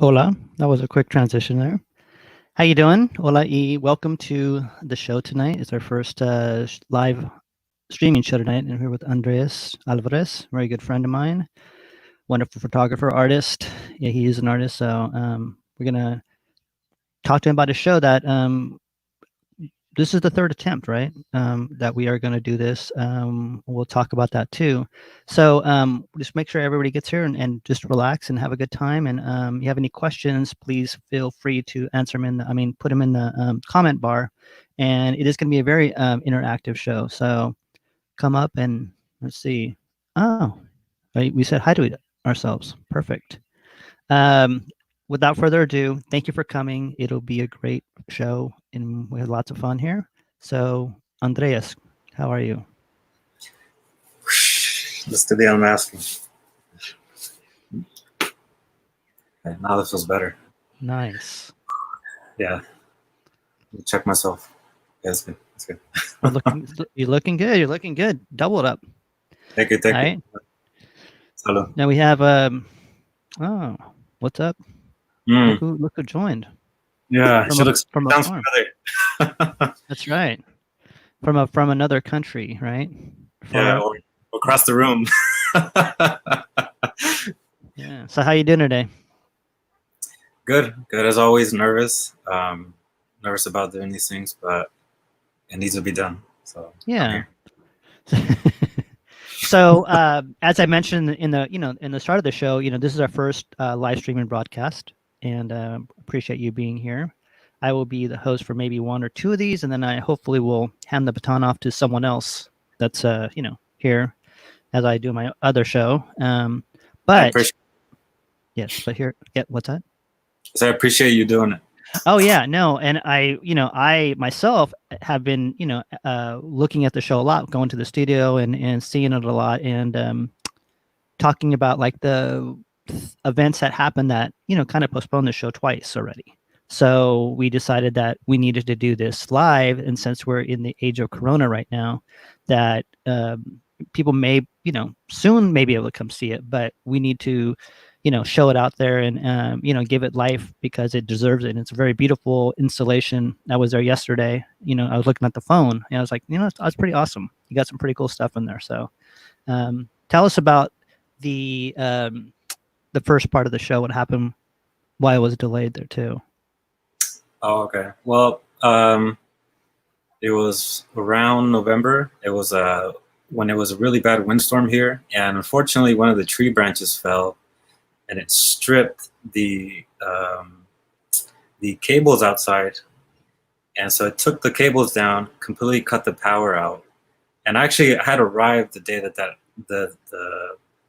Hola, that was a quick transition there. How you doing? Hola y welcome to the show tonight. It's our first live streaming show tonight, and we're here with Andres Alvarez, very good friend of mine, wonderful photographer, artist. Yeah, he is an artist, so we're gonna talk to him about a show that this is the third attempt, right? That we are going to do this. We'll talk about that too. So just make sure everybody gets here and just relax and have a good time. And you have any questions, please feel free to answer them put them in the comment bar. And it is going to be a very interactive show. So come up and let's see. Oh, right. We said hi to ourselves. Perfect. Um, Without further ado, thank you for coming. It'll be a great show, and we had lots of fun here. So, Andreas, how are you? Let's do the unmasking. Okay, now this feels better. Nice. Yeah. Check myself. Yeah, it's good. It's good. You're looking good. You're looking good. Double it up. Thank you. Thank you. Salud. Now we have oh, what's up? Look who joined. Yeah, from a farm. That's right. From another country, right? Yeah, or across the room. Yeah. So how you doing today? Good as always. Nervous about doing these things, but it needs to be done. So yeah. So as I mentioned in the start of the show, this is our first live streaming broadcast, and appreciate you being here. I will be the host for maybe one or two of these, and then I hopefully will hand the baton off to someone else that's here as I do my other show. But yes, but here, what's that? So I appreciate you doing it. Oh yeah, no, and I myself have been looking at the show a lot, going to the studio and seeing it a lot, and talking about like the events that happened that kind of postponed the show twice already. So we decided that we needed to do this live, and since we're in the age of Corona right now, that people may soon may be able to come see it, but we need to show it out there and give it life because it deserves it. And it's a very beautiful installation. I was there yesterday. I was looking at the phone and I was like, that's pretty awesome. You got some pretty cool stuff in there. So tell us about the first part of the show, what happened, why it was delayed there too. Oh, okay. Well, it was around November. It was when it was a really bad windstorm here, and unfortunately one of the tree branches fell and it stripped the cables outside, and so it took the cables down, completely cut the power out. And actually I had arrived the day that the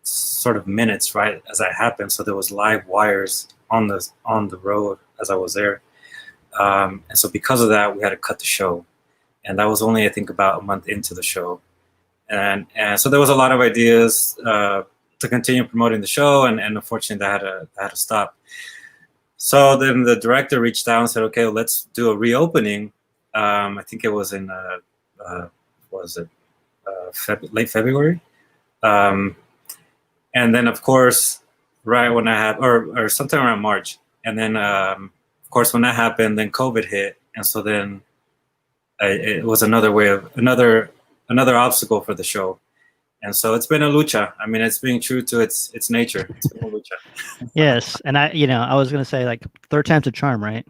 sort of minutes right as that happened, so there was live wires on the road as I was there, and so because of that we had to cut the show, and that was only I think about a month into the show, and so there was a lot of ideas to continue promoting the show, and unfortunately that had to stop. So then the director reached out and said, okay, let's do a reopening. I think it was in late February, and then of course right when I had or sometime around March, and then of course when that happened, then COVID hit, and so then it was another obstacle for the show. And so it's been a lucha. I mean, it's being true to its nature. It's been a lucha. Yes, and I was gonna say like third time's a charm, right?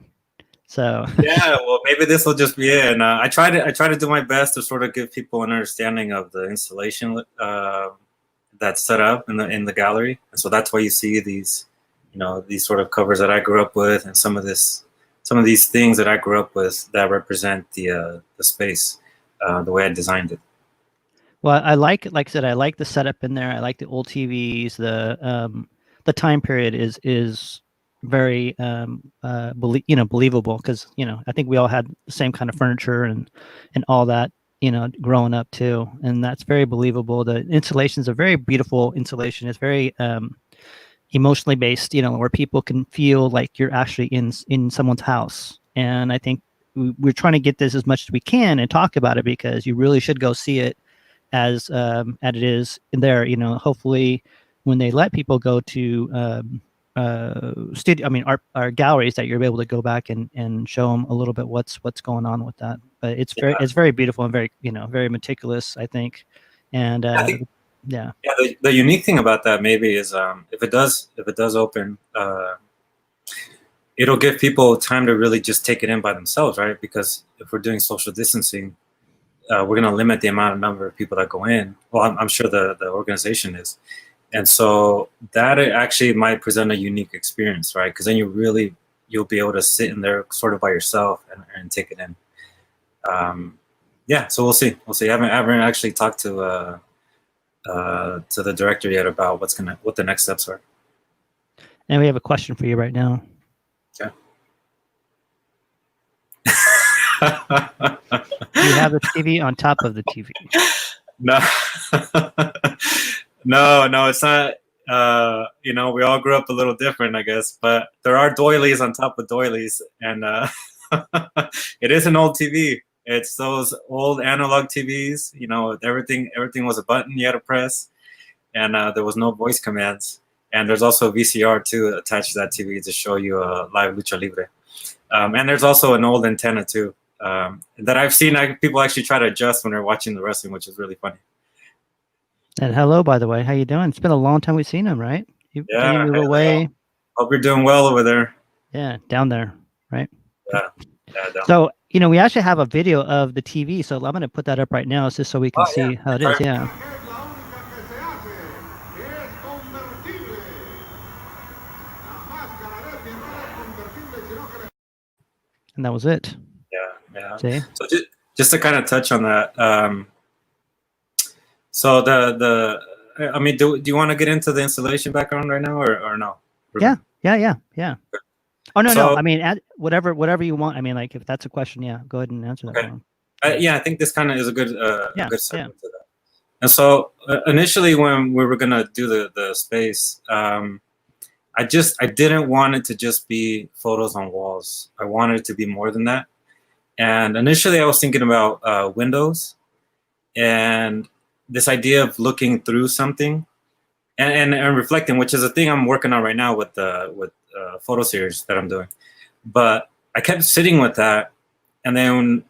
So yeah, well, maybe this will just be it. And I try to do my best to sort of give people an understanding of the installation that's set up in the gallery. And so that's why you see these sort of covers that I grew up with, and some of these things that I grew up with that represent the space, the way I designed it. Well, like I said, I like the setup in there. I like the old TVs. The time period is very believable because I think we all had the same kind of furniture and all that growing up too, and that's very believable. The installation is a very beautiful installation. It's very emotionally based, where people can feel like you're actually in someone's house. And I think we're trying to get this as much as we can and talk about it because you really should go see it as it is in there. Hopefully when they let people go to studio, I mean, art galleries that you're able to go back and show them a little bit what's going on with that. But it's very beautiful and very, very meticulous, I think. And I think, yeah. The unique thing about that maybe is if it does open, it'll give people time to really just take it in by themselves, right? Because if we're doing social distancing, we're going to limit the number of people that go in. Well, I'm sure the organization is. And so that actually might present a unique experience, right? Because then you'll be able to sit in there sort of by yourself and take it in. Yeah, so we'll see. I haven't actually talked to the director yet about what the next steps are. And we have a question for you right now. Okay. You have the TV on top of the TV. No, no, it's not. We all grew up a little different, I guess, but there are doilies on top of doilies, and it is an old TV. It's those old analog TVs. Everything was a button you had to press, and there was no voice commands. And there's also a VCR too attached to that TV to show you live Lucha Libre. And there's also an old antenna too that I've seen people actually try to adjust when they're watching the wrestling, which is really funny. And hello, by the way, how you doing? It's been a long time we've seen him, right? You move away. Hope you're doing well over there. Yeah, down there, right? Yeah. So we actually have a video of the TV, so I'm going to put that up right now, just so we can see how it is. Yeah. And that was it. Yeah. See? So just to kind of touch on that. So I mean, do you want to get into the installation background right now or no? Yeah. Oh no. I mean, whatever you want. I mean, like if that's a question, yeah, go ahead and answer that. Okay. Yeah, I think this kind of is a good segment to that. And so initially, when we were gonna do the space, I didn't want it to just be photos on walls. I wanted it to be more than that. And initially, I was thinking about windows and this idea of looking through something and reflecting, which is a thing I'm working on right now with photo series that I'm doing. But I kept sitting with that, and then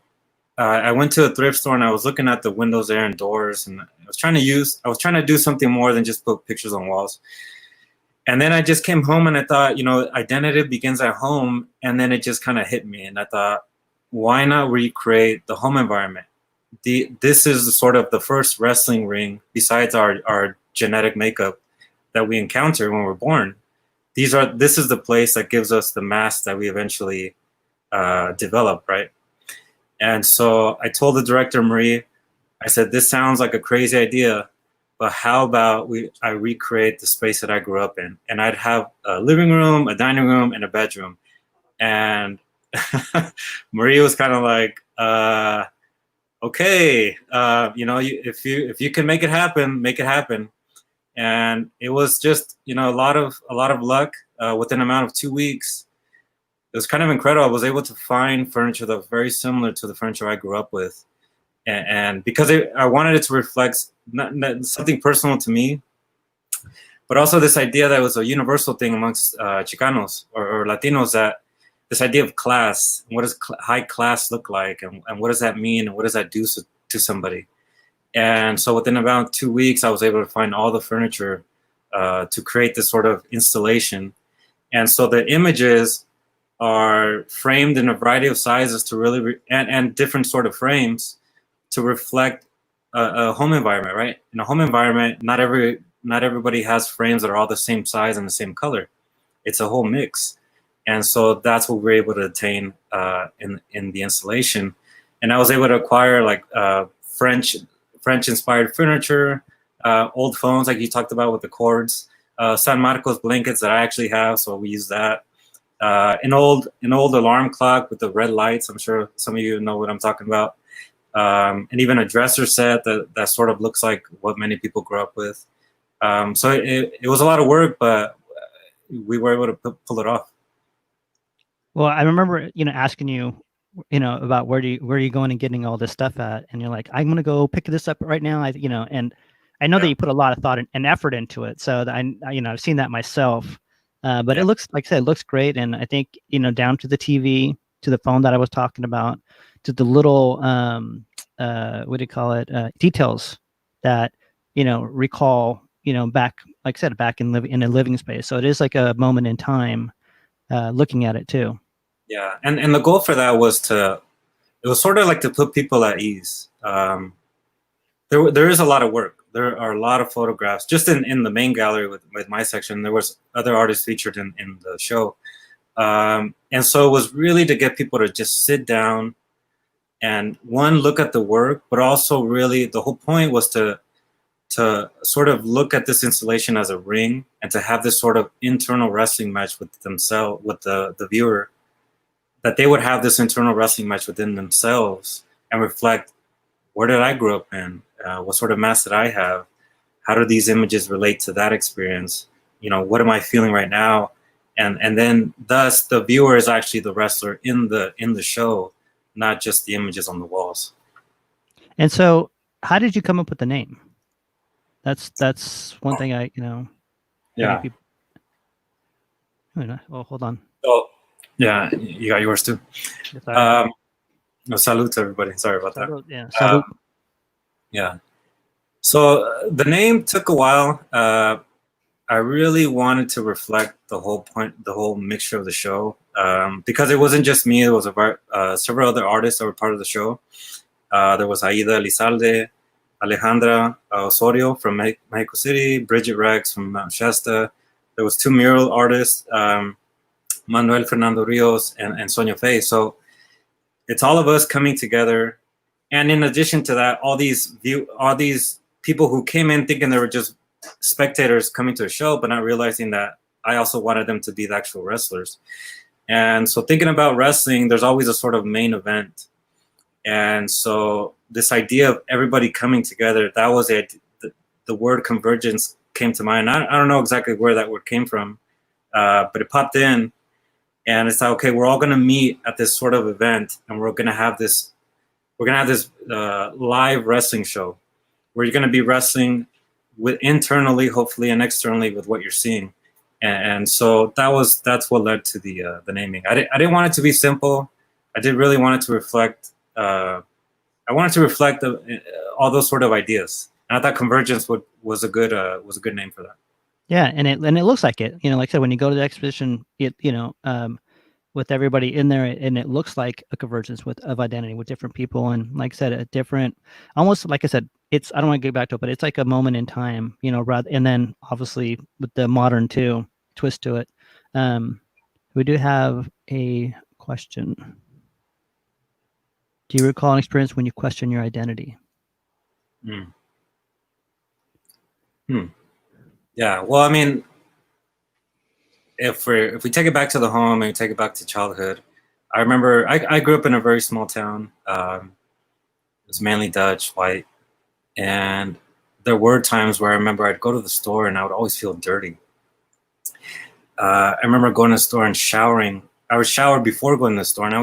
I went to a thrift store and I was looking at the windows there and doors, and I was trying to do something more than just put pictures on walls. And then I just came home and I thought, identity begins at home. And then it just kind of hit me. And I thought, why not recreate the home environment? This is sort of the first wrestling ring besides our genetic makeup that we encounter when we're born. This is the place that gives us the mask that we eventually develop, right? And so I told the director, Marie, I said, this sounds like a crazy idea, but how about I recreate the space that I grew up in? And I'd have a living room, a dining room, and a bedroom. And Marie was kind of like, okay, if you can make it happen, make it happen. And it was just, a lot of luck within an amount of 2 weeks. It was kind of incredible. I was able to find furniture that was very similar to the furniture I grew up with. And because I wanted it to reflect not something personal to me, but also this idea that was a universal thing amongst Chicanos or Latinos, that this idea of class, what does high class look like, and what does that mean, and what does that do to somebody? And so within about 2 weeks, I was able to find all the furniture to create this sort of installation. And so the images are framed in a variety of sizes to really and different sort of frames to reflect a home environment, right? In a home environment, not everybody has frames that are all the same size and the same color. It's a whole mix. And so that's what we're able to attain in the installation. And I was able to acquire like French-inspired furniture, old phones like you talked about with the cords, San Marcos blankets that I actually have, so we use that. An old alarm clock with the red lights. I'm sure some of you know what I'm talking about. And even a dresser set that sort of looks like what many people grew up with. So it was a lot of work, but we were able to pull it off. Well, I remember, asking you, about where are you going and getting all this stuff at? And you're like, I'm going to go pick this up right now. And I know that you put a lot of thought and effort into it. So that I've seen that myself. But it looks, like I said, it looks great. And I think, down to the TV, to the phone that I was talking about, to the little, what do you call it? Details that, recall, back, like I said, back in a living space. So it is like a moment in time, looking at it too. Yeah. And the goal for that was it was sort of like to put people at ease. There is a lot of work. There are a lot of photographs just in the main gallery with my section. There was other artists featured in the show. And so it was really to get people to just sit down and look at the work, but also really the whole point was to sort of look at this installation as a ring and to have this sort of internal wrestling match with themselves, with the viewer, that they would have this internal wrestling match within themselves and reflect, where did I grow up in? What sort of mask did I have? How do these images relate to that experience? What am I feeling right now? And then thus the viewer is actually the wrestler in the show, not just the images on the walls. And so how did you come up with the name? That's one thing Yeah. People... Oh, hold on. Oh, yeah, you got yours too. Salute to everybody. Sorry about that. Yeah, salute. Yeah. So the name took a while. I really wanted to reflect the whole mixture of the show, because it wasn't just me. It was several other artists that were part of the show. There was Aida Elizalde, Alejandra Osorio from Mexico City, Bridget Rex from Mount Shasta. There was 2 mural artists, Manuel Fernando Rios and Sonia Fey. So it's all of us coming together. And in addition to that, all these people who came in thinking they were just spectators coming to a show, but not realizing that I also wanted them to be the actual wrestlers. And so thinking about wrestling, there's always a sort of main event. And so this idea of everybody coming together, that was it. The word convergence came to mind. I don't know exactly where that word came from, but it popped in. And it's like, okay, we're all going to meet at this sort of event, and we're going to have this live wrestling show where you're going to be wrestling with internally, hopefully, and externally with what you're seeing. And so that's what led to the naming. I didn't want it to be simple. I did really want it to reflect. I wanted to reflect all those sort of ideas. And I thought Convergence was a good name for that. Yeah, and it looks like it. Like I said, when you go to the exhibition, with everybody in there, and it looks like a convergence of identity with different people, and like I said, a different, almost like I said, it's, I don't want to get back to it, but it's like a moment in time, rather, and then obviously with the modern twist to it. We do have a question. Do you recall an experience when you question your identity? Yeah, well, I mean, if we take it back to the home and we take it back to childhood, I remember I grew up in a very small town. It was mainly Dutch, white, and there were times where I remember I'd go to the store and I would always feel dirty. I remember going to the store and showering. I would shower before going to the store, and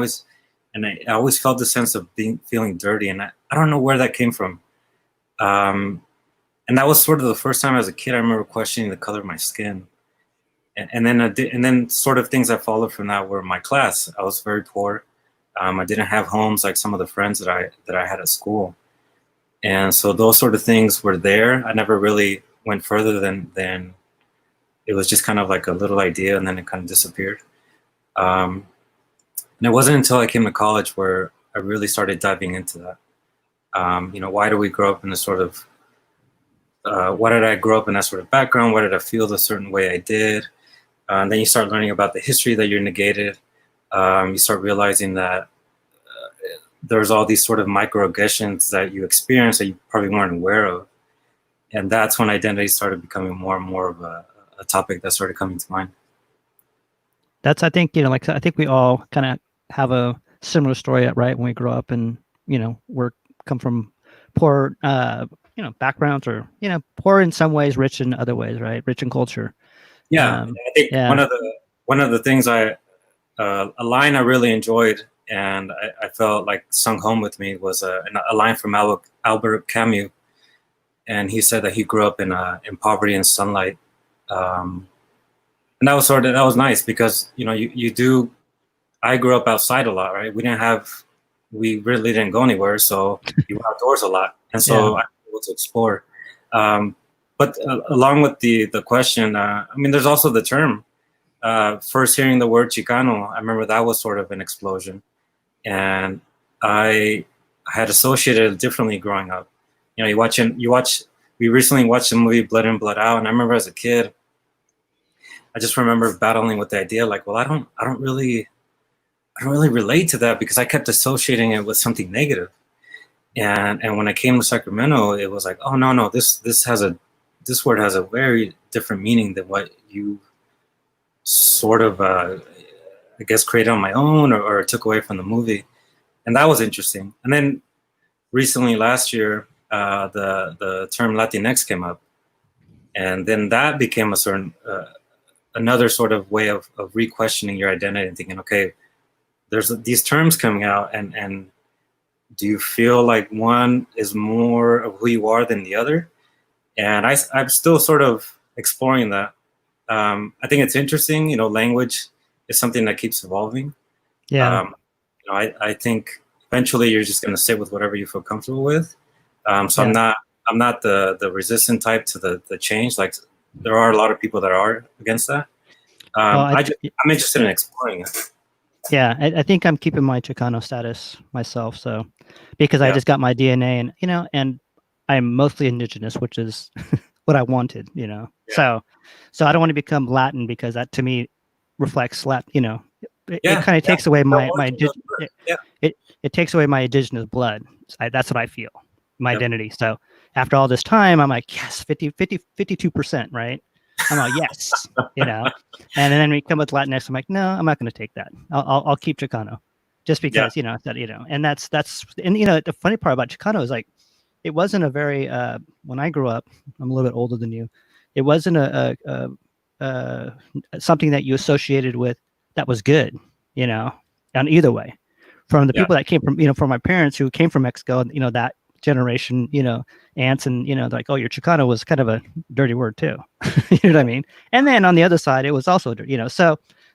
I always felt the sense of feeling dirty, and I don't know where that came from. And that was sort of the first time as a kid I remember questioning the color of my skin. And then sort of things that followed from that were my class. I was very poor. I didn't have homes like some of the friends that I had at school. And so those sort of things were there. I never really went further than it was just kind of like a little idea, and then it kind of disappeared. And it wasn't until I came to college where I really started diving into that. Why do we grow up in this sort of, why did I grow up in that sort of background? Why did I feel the certain way I did? And then you start learning about the history that you're negated. You start realizing that there's all these sort of microaggressions that you experience that you probably weren't aware of. And that's when identity started becoming more and more of a topic that started coming to mind. That's, I think, like, I think we all kind of have a similar story, right? When we grow up and, come from poor, backgrounds, or, poor in some ways, rich in other ways, right? Rich in culture. Yeah, I think one of the things a line I really enjoyed and I felt like sung home with me was a line from Albert Camus, and he said that he grew up in poverty and sunlight, and And that was nice because, you know, you do, I grew up outside a lot, right? We really didn't go anywhere. So you were outdoors a lot. And so I was able to explore. But along with the question, I mean, there's also the term. First hearing the word Chicano, I remember that was sort of an explosion. And I had associated it differently growing up. You know, we recently watched the movie Blood In, Blood Out. And I remember as a kid, I just remember battling with the idea, like, well, I don't really relate to that because I kept associating it with something negative. And when I came to Sacramento, it was like, oh no, this word has a very different meaning than what you sort of I guess created on my own or took away from the movie. And that was interesting. And then recently last year, the term Latinx came up. And then that became a certain another sort of way of re-questioning your identity and thinking, okay, there's these terms coming out, and do you feel like one is more of who you are than the other? And I'm still sort of exploring that. I think it's interesting. You know, language is something that keeps evolving. Yeah. You know, I think eventually you're just going to sit with whatever you feel comfortable with. So Yeah. I'm not the resistant type to the change. Like there are a lot of people that are against that. Well, I'm interested in exploring it. Yeah, I think I'm keeping my Chicano status myself. So, because I just got my DNA, and you know, and I'm mostly indigenous, which is what I wanted. You know, so I don't want to become Latin because that to me reflects Latin. You know, it kind of takes away my it takes away my indigenous blood. That's what I feel, my identity. So after all this time, I'm like, yes, 52%, right? I'm like, yes, you know, and then we come with Latinx. I'm like, no, I'm not going to take that. I'll keep Chicano, just because you know that and that's and you know the funny part about Chicano is like, it wasn't a very when I grew up. I'm a little bit older than you. It wasn't a something that you associated with that was good, you know, and either way, from the people that came from from my parents who came from Mexico, you know that generation, you know, aunts and like, oh, you're Chicano was kind of a dirty word too. You know what I mean? And then on the other side, it was also,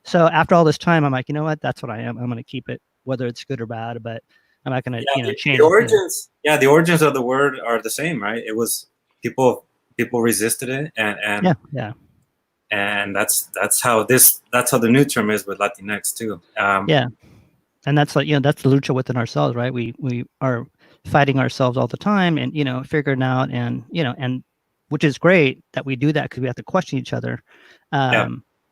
so after all this time, I'm like, you know what? That's what I am. I'm going to keep it, whether it's good or bad, but I'm not going to, change the origins. The origins of the word are the same, right? It was people resisted it, and and that's how the new term is with Latinx too. And that's like, that's the lucha within ourselves, right? We are fighting ourselves all the time and figuring out and and which is great that we do that because we have to question each other.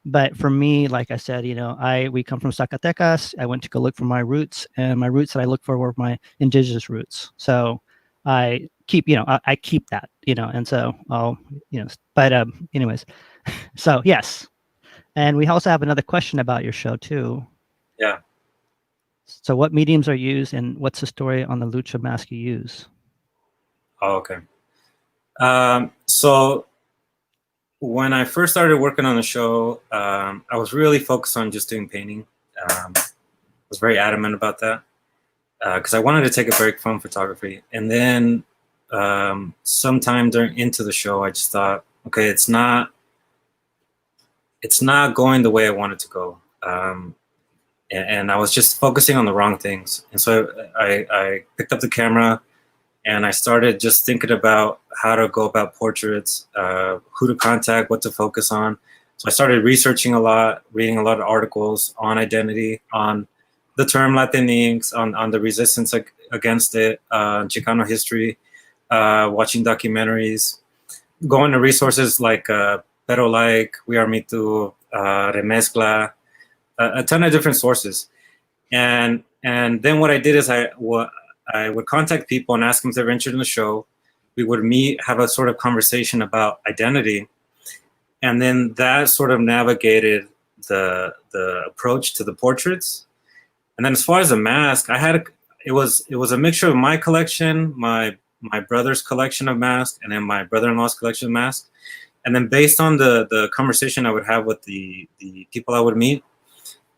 But for me, like I said, we come from Zacatecas. I went to go look for my roots, and my roots that I look for were my indigenous roots. So I keep I keep that, and so I'll but anyways, so yes. And we also have another question about your show too. So what mediums are used, and what's the story on the lucha mask you use? Oh, okay. So when I first started working on the show, I was really focused on just doing painting. I was very adamant about that because I wanted to take a break from photography. And then sometime into the show, I just thought, okay, it's not going the way I want it to go. And I was just focusing on the wrong things. And so I picked up the camera and I started just thinking about how to go about portraits, who to contact, what to focus on. So I started researching a lot, reading a lot of articles on identity, on the term Latinx, on the resistance against it, Chicano history, watching documentaries, going to resources like Pero Like, We Are Me Too, Remezcla, a ton of different sources. And then what I did is I would contact people and ask them if they're interested in the show. We would meet, have a sort of conversation about identity. And then that sort of navigated the approach to the portraits. And then as far as the mask, it was a mixture of my collection, my brother's collection of masks, and then my brother-in-law's collection of masks. And then based on the conversation I would have with the people I would meet,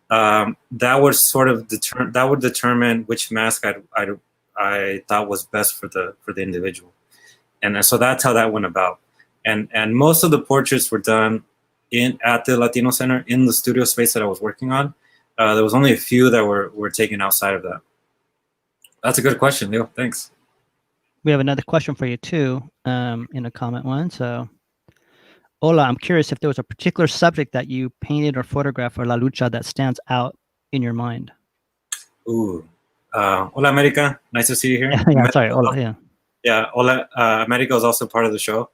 that would sort of determine which mask I thought was best for the individual. And so that's how that went about. And most of the portraits were done at the Latino Center in the studio space that I was working on. There was only a few that were taken outside of that. That's a good question, Leo. Thanks. We have another question for you too, in a comment one. So, Ola, I'm curious if there was a particular subject that you painted or photographed for La Lucha that stands out in your mind. Ooh. Hola, America. Nice to see you here. Yeah, sorry, Ola, yeah. Yeah, Hola, America is also part of the show.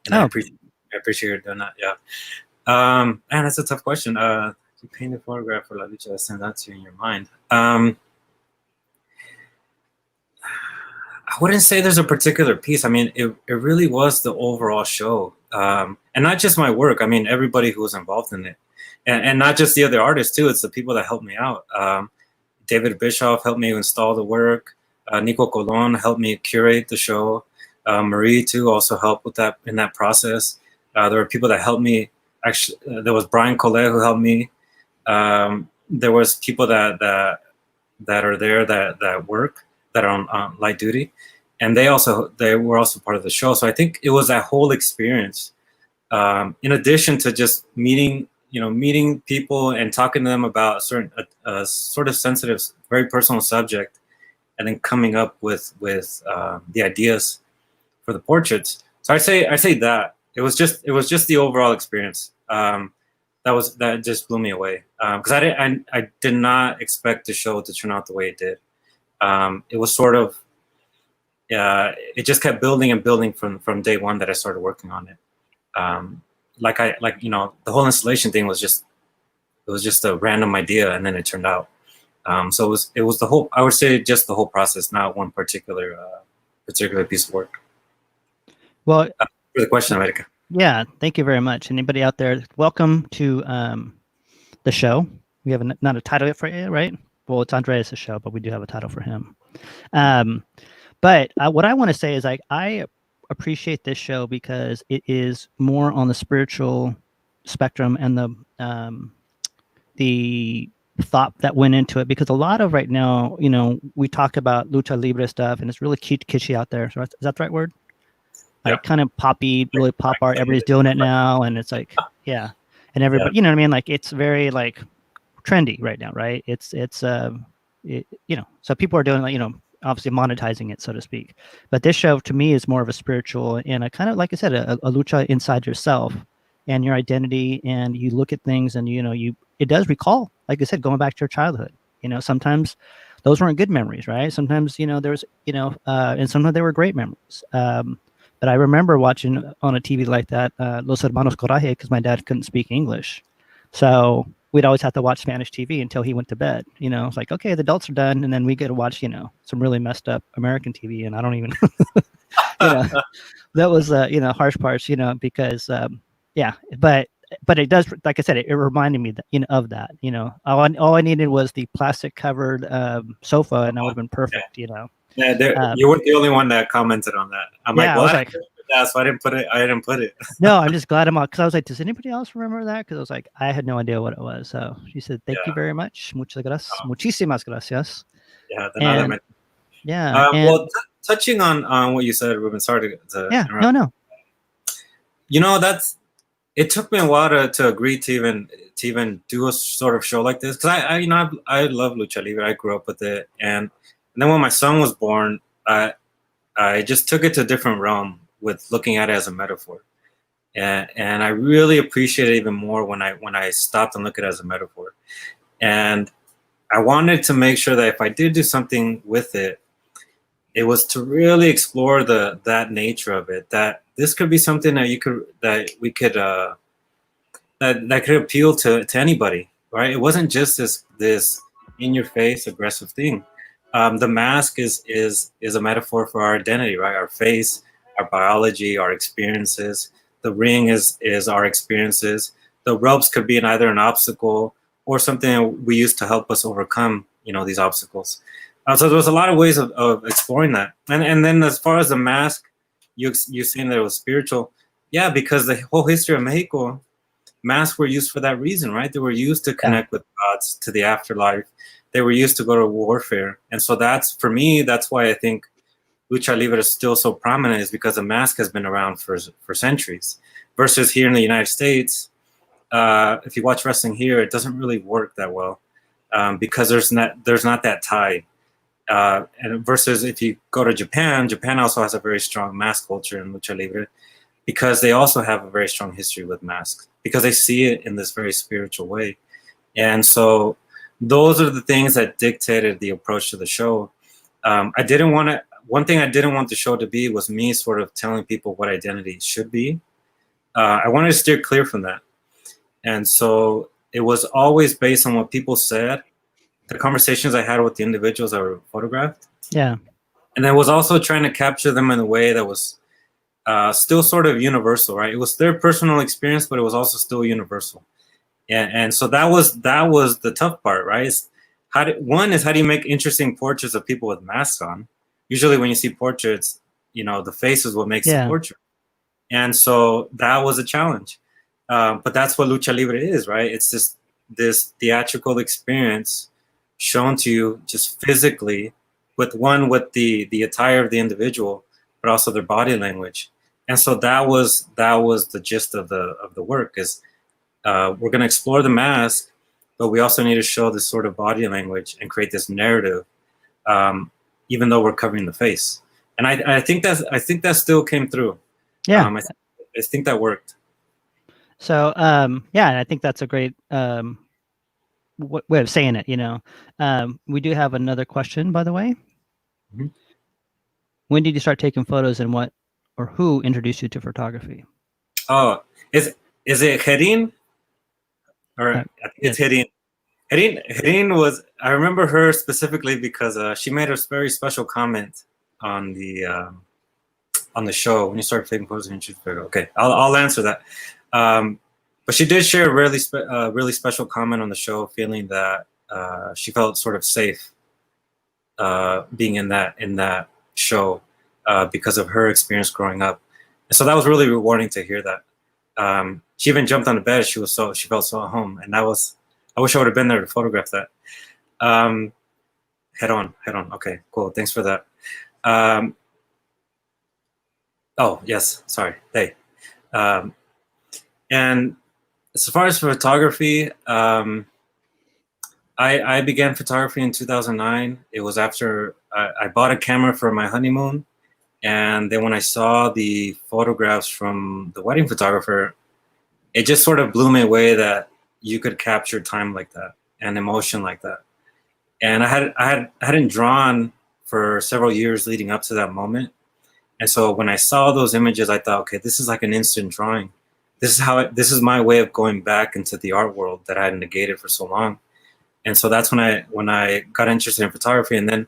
And I appreciate you doing that, yeah. Man, that's a tough question. You paint a photograph for La Lucha that stands out to you in your mind. I wouldn't say there's a particular piece. I mean, it really was the overall show. And not just my work. I mean, everybody who was involved in it. And not just the other artists, too. It's the people that helped me out. David Bischoff helped me install the work. Nico Colon helped me curate the show. Marie, too, also helped with that in that process. There were people that helped me. Actually, there was Brian Collet who helped me. There was people that are there that work, that are on light duty, and they were also part of the show. So I think it was that whole experience, in addition to just meeting people and talking to them about a sort of sensitive, very personal subject, and then coming up with the ideas for the portraits. So I say that it was just the overall experience that just blew me away, because I did not expect the show to turn out the way it did. It was sort of, it just kept building and building from day one that I started working on it. The whole installation thing was just a random idea, and then it turned out. So it was the whole, I would say just the whole process, not one particular piece of work. Well, for the question, America. Yeah, thank you very much. Anybody out there, welcome to the show. We have not a title yet for it, right? Well, it's Andreas' show, but we do have a title for him. But what I want to say is I appreciate this show because it is more on the spiritual spectrum and the thought that went into it, because a lot of right now, we talk about Lucha Libre stuff and it's really kitschy out there. So is that the right word? Like kind of poppy, really pop art. Everybody's doing it now, and it's like, yeah, and everybody, you know what I mean? Like it's very like trendy right now, right? So people are doing like, obviously monetizing it, so to speak. But this show to me is more of a spiritual and a kind of, like I said, a lucha inside yourself and your identity, and you look at things and it does recall, like I said, going back to your childhood. Sometimes those weren't good memories, right? Sometimes there's and sometimes they were great memories. But I remember watching on a TV like that, Los Hermanos Coraje, because my dad couldn't speak English. So we'd always have to watch Spanish TV until he went to bed. It's like, okay, the adults are done. And then we get to watch, some really messed up American TV. And I don't even, that was, harsh parts, because, but it does, like I said, it reminded me that, of that, all I needed was the plastic covered sofa and that would have been perfect, Yeah, you weren't the only one that commented on that. I'm like, well, so I didn't put it. No, I'm just glad I'm on, because I was like, does anybody else remember that? Because I was like, I had no idea what it was. So she said, thank you very much. Muchas gracias. Muchísimas gracias. Yeah. Well, touching on what you said, Ruben, sorry to interrupt. No. It took me a while to agree to even do a sort of show like this, because I love Lucha Libre. I grew up with it, and then when my son was born, I just took it to a different realm with looking at it as a metaphor, and I really appreciate it even more when I stopped and looked at it as a metaphor. And I wanted to make sure that if I did do something with it, it was to really explore that nature of it. That this could be something that we could appeal to anybody, right? It wasn't just this in your face aggressive thing. The mask is a metaphor for our identity, right? Our face, our biology, our experiences. The ring is our experiences. The ropes could be either an obstacle or something we use to help us overcome, these obstacles. So there was a lot of ways of exploring that. And then as far as the mask, you saying that it was spiritual. Yeah, because the whole history of Mexico, masks were used for that reason, right? They were used to connect with gods, to the afterlife. They were used to go to warfare. And so that's why I think Lucha Libre is still so prominent, is because the mask has been around for centuries. Versus here in the United States, if you watch wrestling here, it doesn't really work that well because there's not that tie. And versus if you go to Japan, Japan also has a very strong mask culture in Lucha Libre because they also have a very strong history with masks because they see it in this very spiritual way. And so those are the things that dictated the approach to the show. One thing I didn't want the show to be was me sort of telling people what identity should be. I wanted to steer clear from that. And so it was always based on what people said, the conversations I had with the individuals that were photographed. Yeah. And I was also trying to capture them in a way that was still sort of universal, right? It was their personal experience, but it was also still universal. And so that was the tough part, right? How do you make interesting portraits of people with masks on? Usually when you see portraits, the face is what makes the portrait. And so that was a challenge. But that's what Lucha Libre is, right? It's just this theatrical experience shown to you just physically with the attire of the individual, but also their body language. And so that was the gist of the work is we're going to explore the mask, but we also need to show this sort of body language and create this narrative, even though we're covering the face. And I think that still came through. Yeah. I think that worked. So, yeah, I think that's a great way of saying it, we do have another question, by the way. Mm-hmm. When did you start taking photos and what or who introduced you to photography? Oh, is it Herin? Or I think it's Herin. Herin was, I remember her specifically because she made a very special comment on the show when you started taking photos and okay, I'll answer that. But she did share a really special comment on the show, feeling that she felt sort of safe being in that show because of her experience growing up. And so that was really rewarding to hear that. She even jumped on the bed. She felt so at home, and I wish I would have been there to photograph that. Head on. Okay, cool. Thanks for that. Oh yes, sorry. Hey, and as far as photography, I began photography in 2009. It was after I bought a camera for my honeymoon. And then when I saw the photographs from the wedding photographer, it just sort of blew me away that you could capture time like that and emotion like that. And I hadn't drawn for several years leading up to that moment. And so when I saw those images, I thought, okay, this is like an instant drawing. This is my way of going back into the art world that I had negated for so long. And so that's when I got interested in photography. And then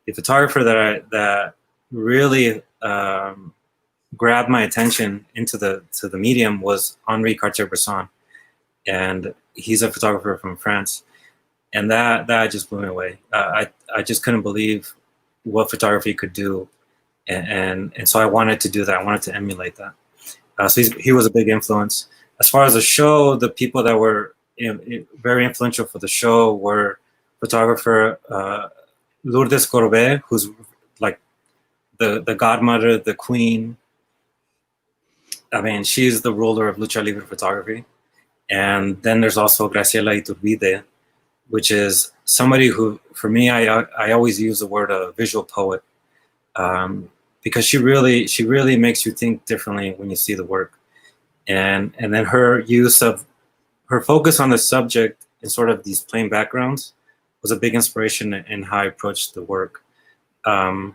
the photographer that really grabbed my attention into the medium was Henri Cartier-Bresson, and he's a photographer from France, and that just blew me away. I just couldn't believe what photography could do, and so I wanted to do that. I wanted to emulate that. So he was a big influence. As far as the show, the people that were very influential for the show were photographer Lourdes Courbet, who's like the godmother, the queen. I mean, she's the ruler of Lucha Libre photography. And then there's also Graciela Iturbide, which is somebody who, for me, I always use the word a visual poet, because she really makes you think differently when you see the work. And then her focus on the subject in sort of these plain backgrounds was a big inspiration in how I approached the work. Now,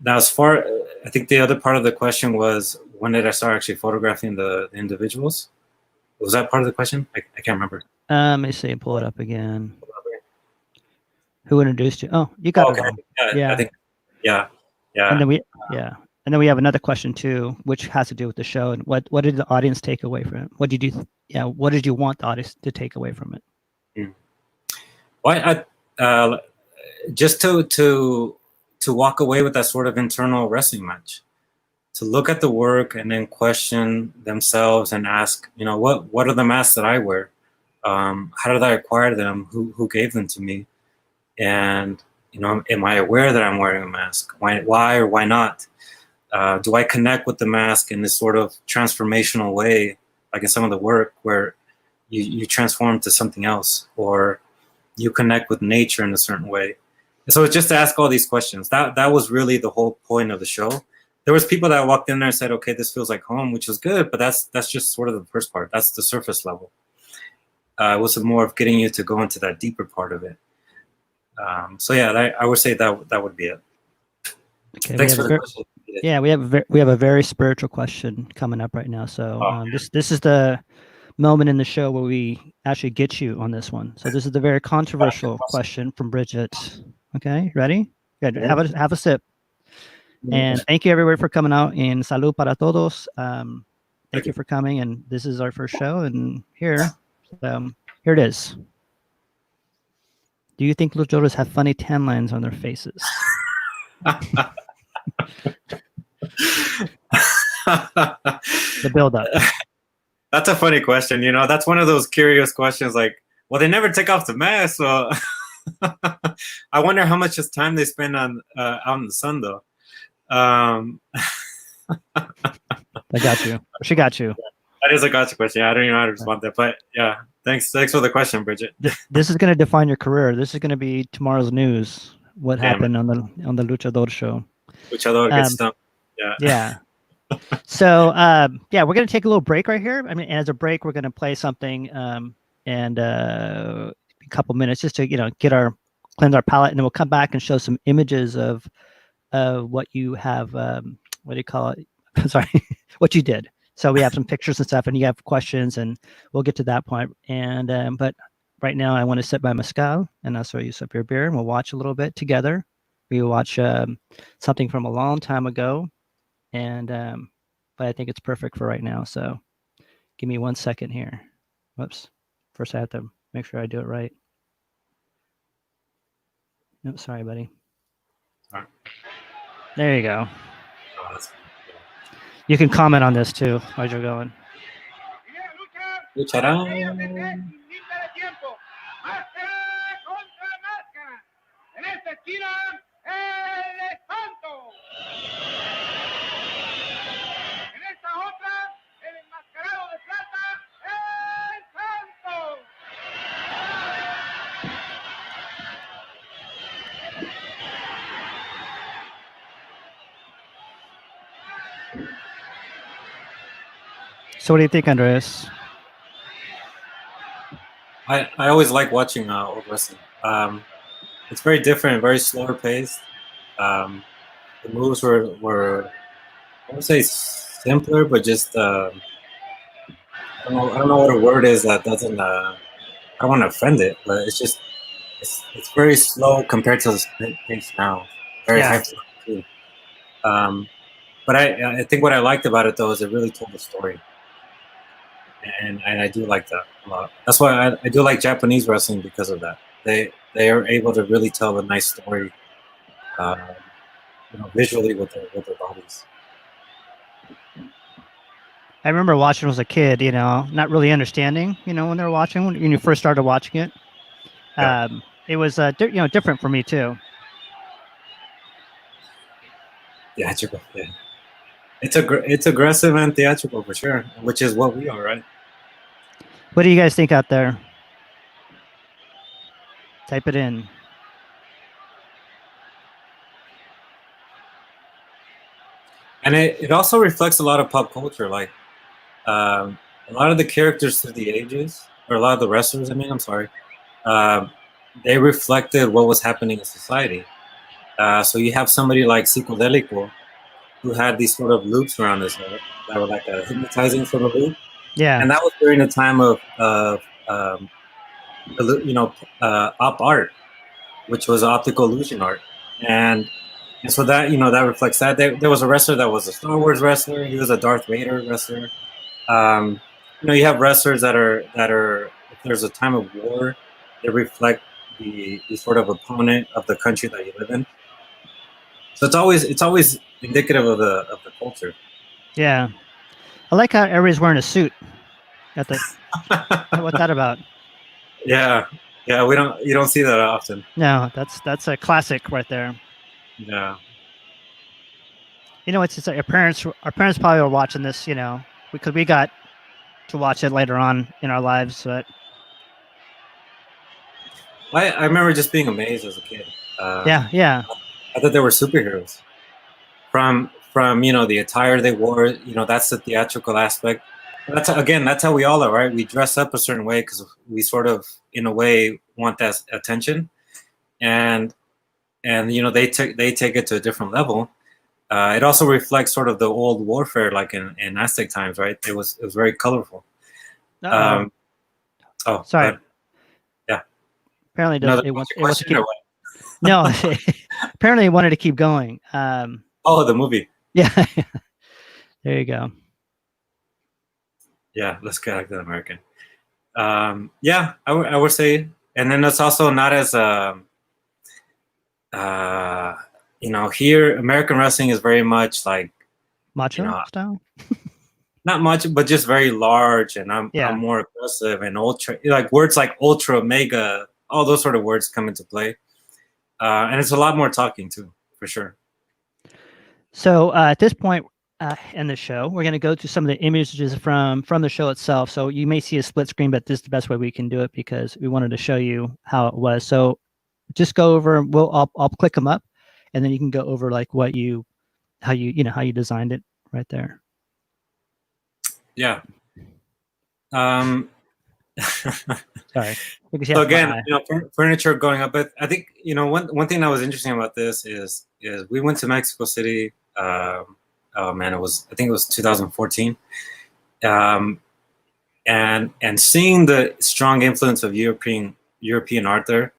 I think the other part of the question was, when did I start actually photographing the individuals? Was that part of the question? I can't remember. Let me see, pull it up again. Who introduced you? Oh, you got it all. Yeah. I think, yeah. And then we have another question too, which has to do with the show. And what did the audience take away from it? What did you want the audience to take away from it? Well, just to walk away with that sort of internal wrestling match, to look at the work and then question themselves and ask, what are the masks that I wear? How did I acquire them? Who gave them to me? And, am I aware that I'm wearing a mask? Why or why not? Do I connect with the mask in this sort of transformational way like in some of the work where you transform to something else, or you connect with nature in a certain way. And so it's just to ask all these questions. That was really the whole point of the show. There was people that walked in there and said, okay, this feels like home, which was good, but that's just sort of the first part. That's the surface level. It was more of getting you to go into that deeper part of it. So yeah, I would say that would be it. Okay, Thanks for the question. Yeah, we have a very spiritual question coming up right now. So this is the moment in the show where we actually get you on this one. So this is the very controversial question from Bridget. Okay, ready? Good. Yeah. Have a sip. And thank you everybody for coming out. And salud para todos. Thank you for coming. And this is our first show. And here it is. Do you think luchadores have funny tan lines on their faces? The build-up. That's a funny question. You know, that's one of those curious questions. Like, well, they never take off the mask, so I wonder how much time they spend on out in the sun, though. I got you. She got you. That is a gotcha question. I don't even know how to respond to that, but yeah, thanks for the question, Bridget. This is going to define your career. This is going to be tomorrow's news. What happened on the Luchador show? Luchador gets stumped. Yeah. Yeah. So yeah, we're going to take a little break right here. I mean, as a break, we're going to play something and a couple minutes just to cleanse our palate, and then we'll come back and show some images of what you have. What do you call it? Sorry, what you did. So we have some pictures and stuff, and you have questions, and we'll get to that point. And but right now, I want to sit by mezcal, and I'll show you sip your beer, and we'll watch a little bit together. We will watch something from a long time ago, and but I think it's perfect for right now. So give me 1 second here. Whoops. First, I have to make sure I do it right. Nope, sorry, buddy. All right. There you go. You can comment on this too as you're going. So what do you think, Andreas? I always like watching old wrestling. It's very different, very slower paced. The moves were I would say simpler, but just I don't know what a word is that doesn't I don't want to offend it, but it's just it's very slow compared to the pace now. Very high too. But I think what I liked about it though is it really told the story. And I do like that a lot. That's why I do like Japanese wrestling, because of that. They are able to really tell a nice story, visually with their bodies. I remember watching as a kid, not really understanding, when they were watching, when you first started watching it. Yeah. It was, different for me too. Theatrical, yeah. It's aggressive and theatrical for sure, which is what we are, right? What do you guys think out there? Type it in. And it also reflects a lot of pop culture, like a lot of the characters through the ages, or a lot of the wrestlers, they reflected what was happening in society. So you have somebody like Psicodélico, who had these sort of loops around his head that were like a hypnotizing sort of loop. Yeah. And that was during the time of op art, which was optical illusion art. And so that, that reflects that. There was a wrestler that was a Star Wars wrestler. He was a Darth Vader wrestler. You have wrestlers that are, if there's a time of war, they reflect the sort of opponent of the country that you live in. So it's always indicative of the culture. Yeah, I like how everybody's wearing a suit. What's that about? Yeah, you don't see that often. No, that's a classic right there. Yeah. It's like our parents probably were watching this, because we got to watch it later on in our lives. But I remember just being amazed as a kid. yeah. I thought they were superheroes. From the attire they wore. That's the theatrical aspect. That's how we all are, right? We dress up a certain way because we sort of, in a way, want that attention, and they take it to a different level. It also reflects sort of the old warfare, like in Aztec times, right? It was very colorful. Oh, sorry. Yeah. Apparently, it wants to keep. No, apparently, it wanted to keep going. The movie. Yeah. There you go. Yeah, let's get like the American. Yeah, I would say, and then it's also not as here American wrestling is very much like macho style. Not much, but just very large, and I'm more aggressive and ultra, like words like ultra, mega, all those sort of words come into play, and it's a lot more talking too, for sure. So at this point in the show, we're going to go to some of the images from the show itself. So you may see a split screen, but this is the best way we can do it because we wanted to show you how it was. So just go over. I'll click them up, and then you can go over like how you designed it right there. Yeah. Sorry. So again, furniture going up. But I think one thing that was interesting about this is we went to Mexico City. Oh man, I think it was 2014. And seeing the strong influence of European art there,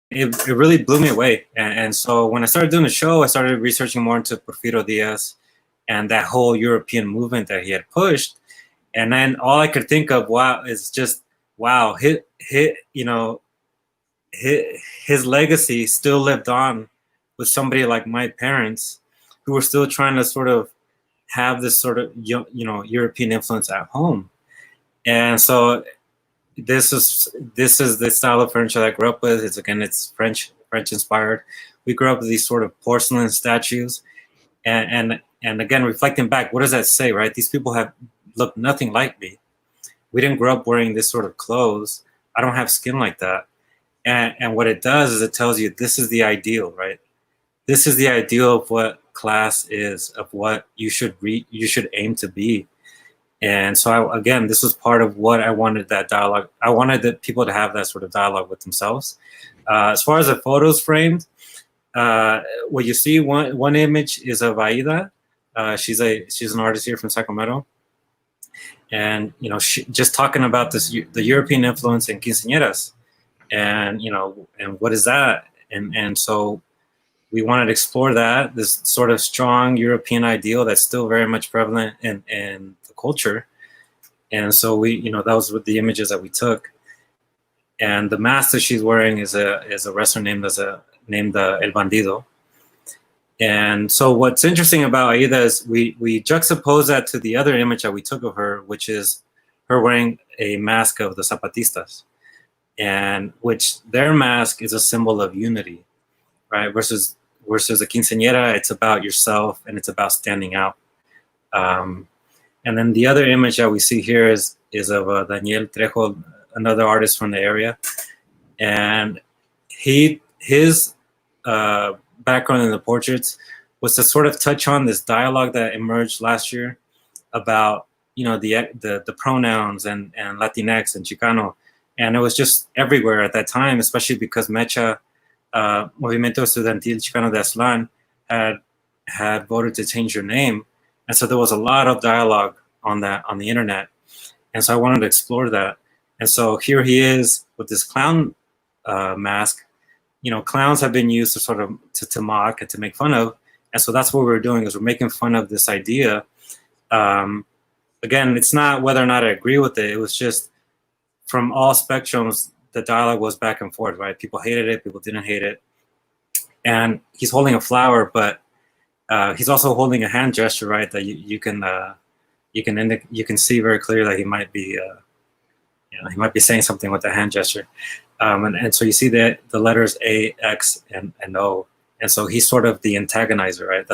it really blew me away. And so when I started doing the show, I started researching more into Porfirio Diaz and that whole European movement that he had pushed. And then all I could think of, his legacy still lived on with somebody like my parents, who were still trying to sort of have this sort of European influence at home. And so this is the style of furniture that I grew up with. It's French inspired. We grew up with these sort of porcelain statues, and again, reflecting back, what does that say, right? These people have looked nothing like me. We didn't grow up wearing this sort of clothes. I don't have skin like that. And what it does is it tells you this is the ideal, right? This is the ideal of what class is, of what you should aim to be. And so this was part of what I wanted, that dialogue. I wanted the people to have that sort of dialogue with themselves. As far as the photos framed, what you see, one image is of Aida. She's an artist here from Sacramento. And, just talking about the European influence in quinceañeras, and what is that? And so we wanted to explore this sort of strong European ideal that's still very much prevalent in the culture. And so that was with the images that we took. And the mask that she's wearing is a wrestler named El Bandido. And so what's interesting about Aida is we juxtapose that to the other image that we took of her, which is her wearing a mask of the Zapatistas, and which their mask is a symbol of unity, right? Versus a quinceañera, it's about yourself and it's about standing out. And then the other image that we see here is of Daniel Trejo, another artist from the area, and his background in the portraits was to sort of touch on this dialogue that emerged last year about the pronouns and Latinx and Chicano, and it was just everywhere at that time, especially because Mecha, Movimiento Estudiantil Chicano de Aztlán, had voted to change their name, and so there was a lot of dialogue on the internet, and so I wanted to explore that. And so here he is with this clown mask. Clowns have been used to sort of to mock and to make fun of. And so that's what we're doing, is we're making fun of this idea. Again, it's not whether or not I agree with it. It was just from all spectrums, the dialogue was back and forth, right? People hated it, people didn't hate it. And he's holding a flower, but he's also holding a hand gesture, right? That you can see very clearly that he might be saying something with the hand gesture. And so you see the letters A, X, and O. And so he's sort of the antagonizer, right?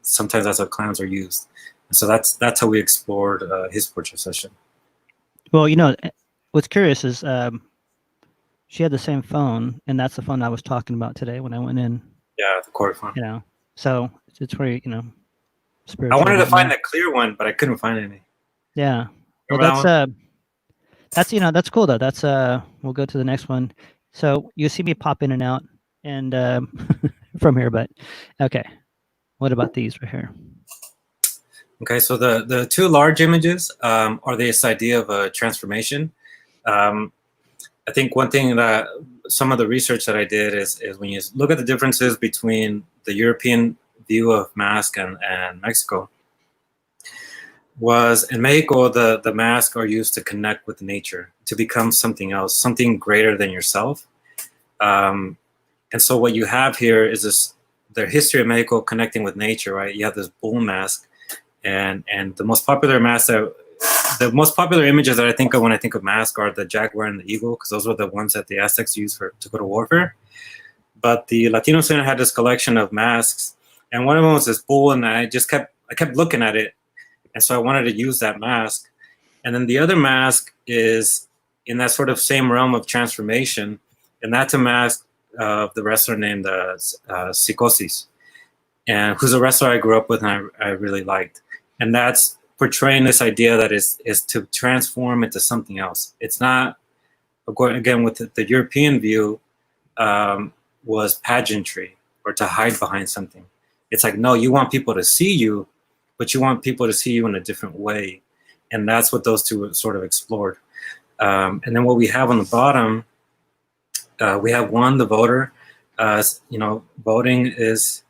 Sometimes that's how clowns are used. And so that's how we explored his portrait session. Well, what's curious is she had the same phone, and that's the phone I was talking about today when I went in. Yeah, the cord phone. So it's very I spiritual. wanted to right find now. a clear one, but I couldn't find any. Yeah. Well, Remember that one? that's cool though. That's we'll go to the next one. So you see me pop in and out, and from here, but okay. What about these right here? Okay, so the two large images are this idea of a transformation. Um, I think one thing that some of the research that I did is when you look at the differences between the European view of mask and Mexico, was in Mexico, the masks are used to connect with nature, to become something else, something greater than yourself. Um, and so what you have here is this, the history of Mexico connecting with nature, right? You have this bull mask, and the most popular mask that, the most popular images that I think of when I think of mask are the jaguar and the eagle, because those were the ones that the Aztecs used to go to warfare. But the Latino Center had this collection of masks, and one of them was this bull, and I kept looking at it, and so I wanted to use that mask. And then the other mask is in that sort of same realm of transformation, and that's a mask of the wrestler named Psicosis, and who's a wrestler I grew up with and I really liked. And that's portraying this idea that is to transform into something else. It's not, again, with the European view, was pageantry or to hide behind something. It's like, no, you want people to see you, but you want people to see you in a different way. And that's what those two sort of explored. And then what we have on the bottom, we have one, the voter. Voting is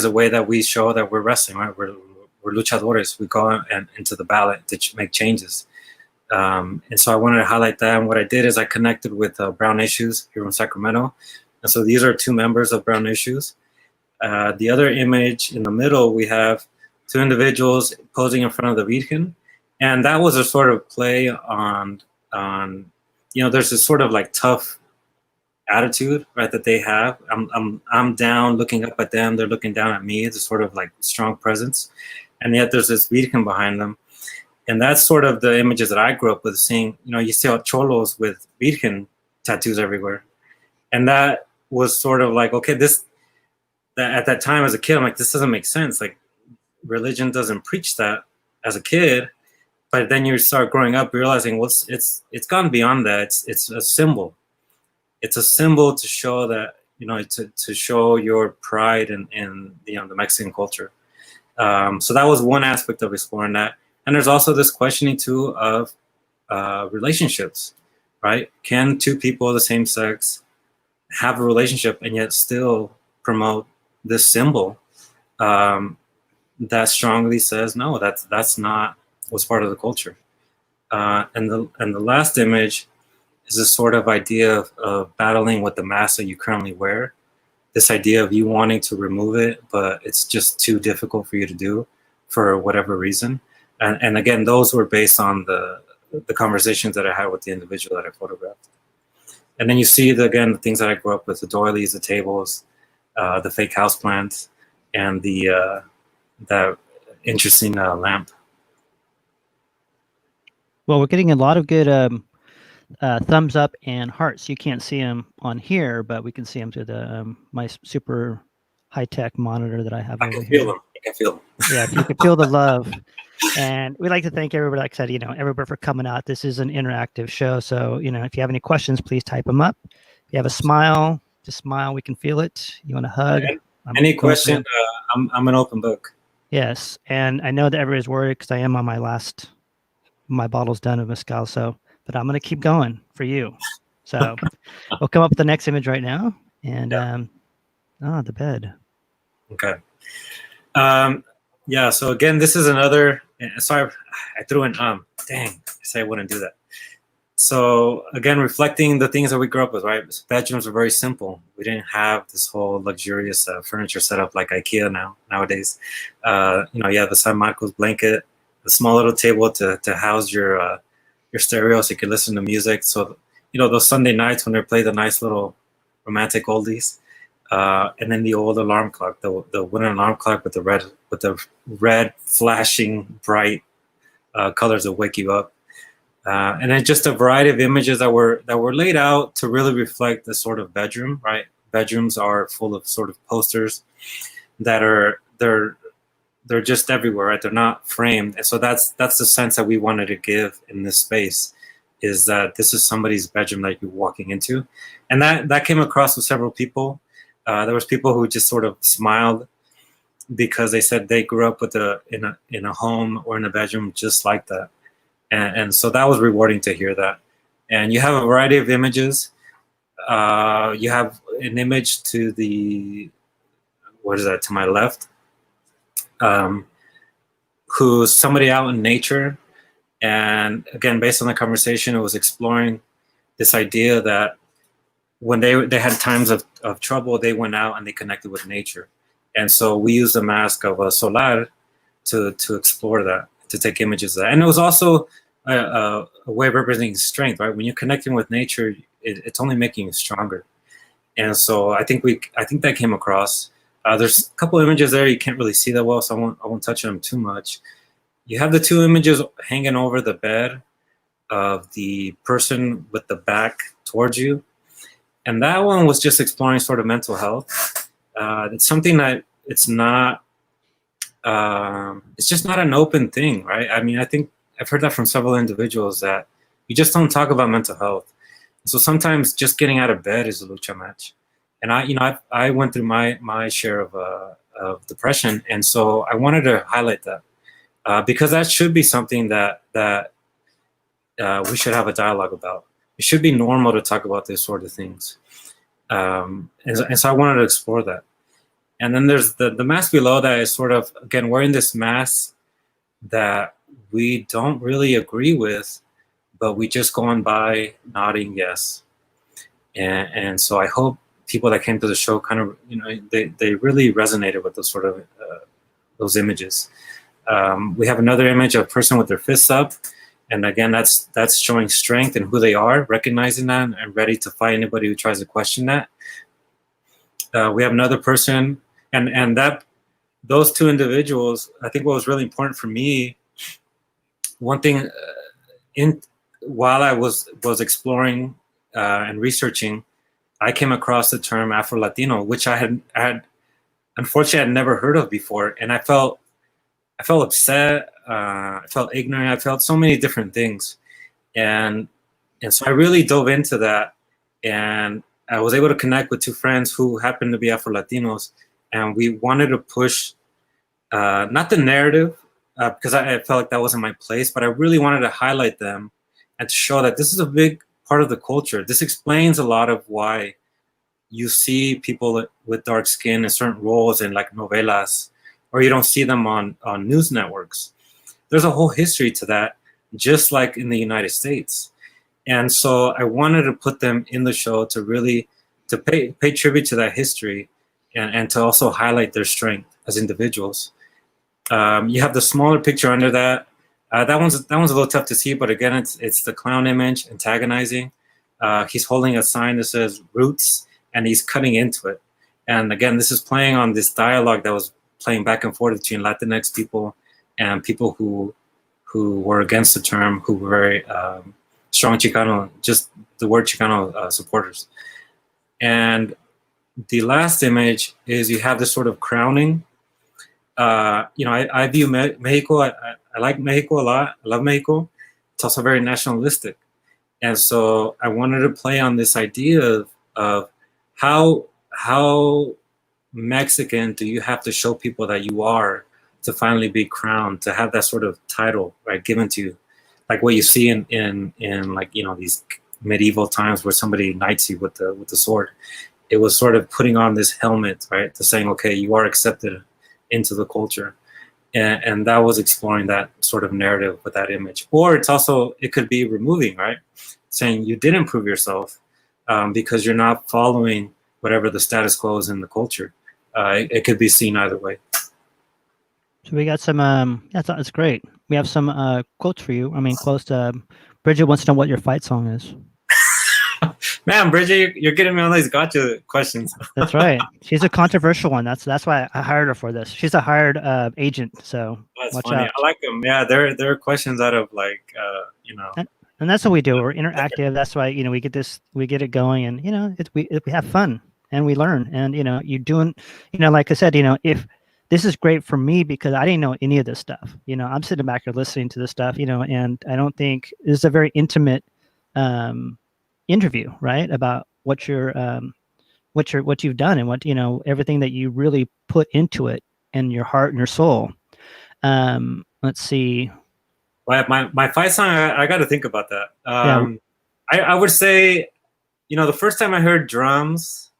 a way that we show that we're wrestling, right? We're luchadores. We go into the ballot to make changes. And so I wanted to highlight that. And what I did is I connected with Brown Issues here in Sacramento. And so these are two members of Brown Issues. The other image in the middle, we have two individuals posing in front of the Virgin. And that was a sort of play on there's this sort of like tough attitude, right, that they have. I'm down looking up at them. They're looking down at me. It's a sort of like strong presence. And yet there's this Virgin behind them. And that's sort of the images that I grew up with, seeing, you see cholos with Virgin tattoos everywhere. And that was sort of like, okay, at that time as a kid, I'm like, this doesn't make sense. Like, religion doesn't preach that as a kid. But then you start growing up realizing, well, it's gone beyond that. It's a symbol. It's a symbol to show that, to show your pride in the Mexican culture. So that was one aspect of exploring that. And there's also this questioning too of relationships, right? Can two people of the same sex have a relationship and yet still promote this symbol that strongly says no, that's not what's part of the culture. And the last image is this sort of idea of battling with the mask that you currently wear. This idea of you wanting to remove it, but it's just too difficult for you to do for whatever reason. And again, those were based on the conversations that I had with the individual that I photographed. And then you see, again, the things that I grew up with, the doilies, the tables, the fake houseplants, and that interesting lamp. Well, we're getting a lot of good thumbs up and hearts. You can't see them on here, but we can see them through the my super high-tech monitor that I have over here. I can feel them. Yeah, if you can feel the love. And we'd like to thank everybody, like I said, everybody for coming out. This is an interactive show. So, if you have any questions, please type them up. If you have a smile, just smile. We can feel it. You want a hug? Any question, I'm an open book. Yes. And I know that everybody's worried because I am on my bottle's done of mezcal. So, but I'm going to keep going for you. So we'll come up with the next image right now. And, the bed. Okay. Yeah, so again, this is another, sorry, I threw in, dang, I said I wouldn't do that. So again, reflecting the things that we grew up with, right? Bedrooms were very simple. We didn't have this whole luxurious furniture setup like IKEA nowadays. The San Marcos blanket, the small little table to house your stereo so you could listen to music. So, those Sunday nights when they play the nice little romantic oldies. And then the old alarm clock, the wooden alarm clock with the red flashing bright colors that wake you up. And then just a variety of images that were laid out to really reflect the sort of bedroom, right? Bedrooms are full of sort of posters that are they're just everywhere, right? They're not framed, and so that's the sense that we wanted to give in this space, is that this is somebody's bedroom that you're walking into, and that came across with several people. There was people who just sort of smiled because they said they grew up with in a home or in a bedroom just like that. And so that was rewarding to hear that. And you have a variety of images. You have an image to the, what is that, to my left, who's somebody out in nature. And again, based on the conversation, it was exploring this idea that when they had times of trouble, they went out and they connected with nature. And so we used the mask of a solar to explore that, to take images of that. And it was also a way of representing strength, right? When you're connecting with nature, it's only making you stronger. And so I think that came across. There's a couple images there you can't really see that well, so I won't touch on them too much. You have the two images hanging over the bed of the person with the back towards you, and that one was just exploring sort of mental health. It's something that it's just not an open thing, right? I mean, I think I've heard that from several individuals that you just don't talk about mental health. So sometimes just getting out of bed is a lucha match. And I went through my share of depression, and so I wanted to highlight that because that should be something that we should have a dialogue about. It should be normal to talk about these sort of things, and so I wanted to explore that. And then there's the mask below that is sort of, again, wearing this mask that we don't really agree with, but we just go on by nodding yes. And so I hope people that came to the show kind of, they really resonated with those sort of those images. We have another image of a person with their fists up, and again, that's showing strength and who they are, recognizing that and ready to fight anybody who tries to question that. We have another person, and that those two individuals, I think what was really important for me, one thing while I was exploring and researching, I came across the term Afro-Latino, which I had unfortunately I'd never heard of before, and I felt upset, I felt ignorant, I felt so many different things, and so I really dove into that, and I was able to connect with two friends who happened to be Afro-Latinos, and we wanted to push not the narrative, because I felt like that wasn't my place, but I really wanted to highlight them and to show that this is a big part of the culture. This explains a lot of why you see people with dark skin in certain roles in like novelas, or you don't see them on news networks. There's a whole history to that, just like in the United States. And so I wanted to put them in the show to really to pay tribute to that history, and to also highlight their strength as individuals. You have the smaller picture under that. That one's a little tough to see, but again, it's the clown image antagonizing. He's holding a sign that says "Roots," and he's cutting into it. And again, this is playing on this dialogue that was playing back and forth between Latinx people and people who were against the term, who were very strong Chicano, just the word Chicano supporters. And the last image is you have this sort of crowning. I view Mexico, I like Mexico a lot. I love Mexico. It's also very nationalistic. And so I wanted to play on this idea of how Mexican do you have to show people that you are to finally be crowned, to have that sort of title, right, given to you, like what you see in like, these medieval times where somebody knights you with the sword. It was sort of putting on this helmet, right, to saying, okay, you are accepted into the culture. And that was exploring that sort of narrative with that image. Or it could be removing, right, saying you didn't prove yourself because you're not following whatever the status quo is in the culture. It could be seen either way. So we got some, that's great. We have some quotes for you. I mean, quotes. Bridget wants to know what your fight song is. Man, Bridget, you're getting me on these gotcha questions. That's right. She's a controversial one. That's why I hired her for this. She's a hired agent. So that's watch funny. out. I like them. Yeah, there are questions out of like, And And that's what we do. We're interactive. That's why, we get it going, and we have fun and we learn. And you're doing, like I said, if this is great for me because I didn't know any of this stuff. I'm sitting back here listening to this stuff, and I don't think this is a very intimate interview, right? About what you've done and what everything that you really put into it and your heart and your soul. Let's see. Well, my fight song, I got to think about that. I would say, the first time I heard drums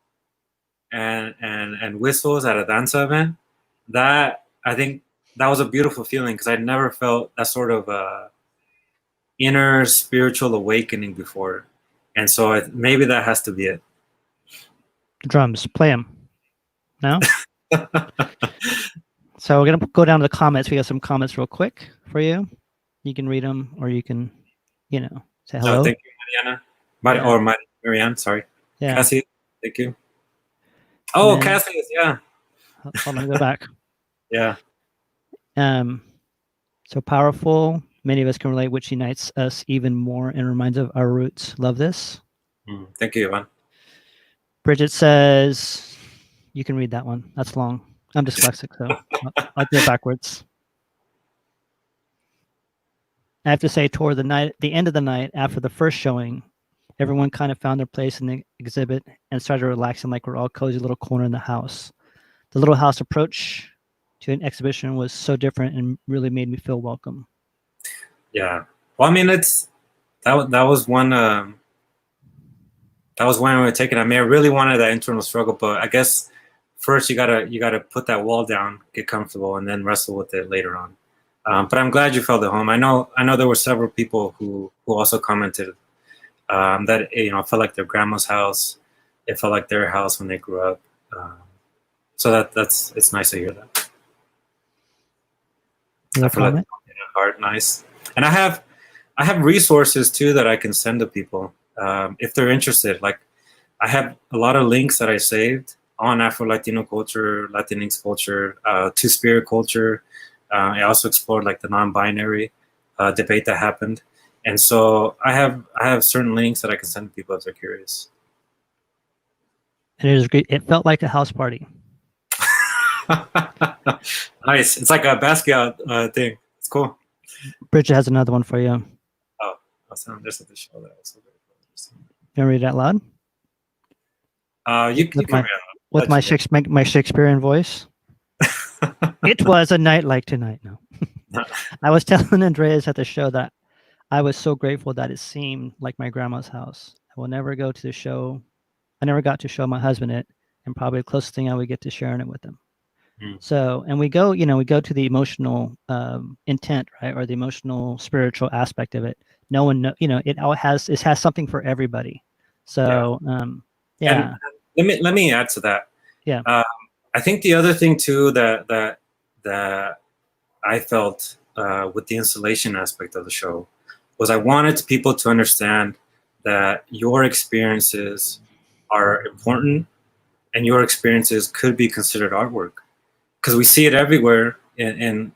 and whistles at a dance event, that I think that was a beautiful feeling because I'd never felt that sort of inner spiritual awakening before, and so maybe that has to be it. Drums, play them. No. So we're gonna go down to the comments. We got some comments real quick for you. You can read them, or you can, say hello. Oh, thank you, Mariana. Or Marianne, sorry. Yeah. Cassie, thank you. Oh, Cassie, yeah. Hold on, go back. Yeah. So powerful. Many of us can relate, which unites us even more and reminds of our roots. Love this. Thank you, Ivan. Bridget says, you can read that one. That's long. I'm dyslexic, so I'll do it backwards. I have to say, toward the end of the night, after the first showing, everyone kind of found their place in the exhibit and started relaxing like we're all cozy little corner in the house. The little house approach to an exhibition was so different and really made me feel welcome. Yeah. Well, I mean, that was one. That was when we were taking. I mean, I really wanted that internal struggle, but I guess first you gotta put that wall down, get comfortable, and then wrestle with it later on. But I'm glad you felt at home. I know there were several people who also commented that it felt like their grandma's house. It felt like their house when they grew up. So it's nice to hear that. I feel like heart nice. And I have resources too that I can send to people if they're interested. Like I have a lot of links that I saved on Afro-Latino culture, Latinx culture, Two-Spirit culture. I also explored like the non-binary debate that happened. And so I have certain links that I can send to people if they're curious. And it was great. It felt like a house party. Nice. It's like a Basquiat thing. It's cool. Bridget has another one for you. Oh, awesome. There's a show that also very cool. You want to read it out loud? You can read it out loud. With my Shakespearean voice. It was a night like tonight. No. I was telling Andreas at the show that I was so grateful that it seemed like my grandma's house. I will never go to the show. I never got to show my husband it, and probably the closest thing I would get to sharing it with him. So, and we go to the emotional intent, right, or the emotional spiritual aspect of it. No one know, it has something for everybody. So, yeah. And let me add to that. Yeah. I think the other thing too that I felt with the installation aspect of the show was I wanted people to understand that your experiences are important and your experiences could be considered artwork, because we see it everywhere in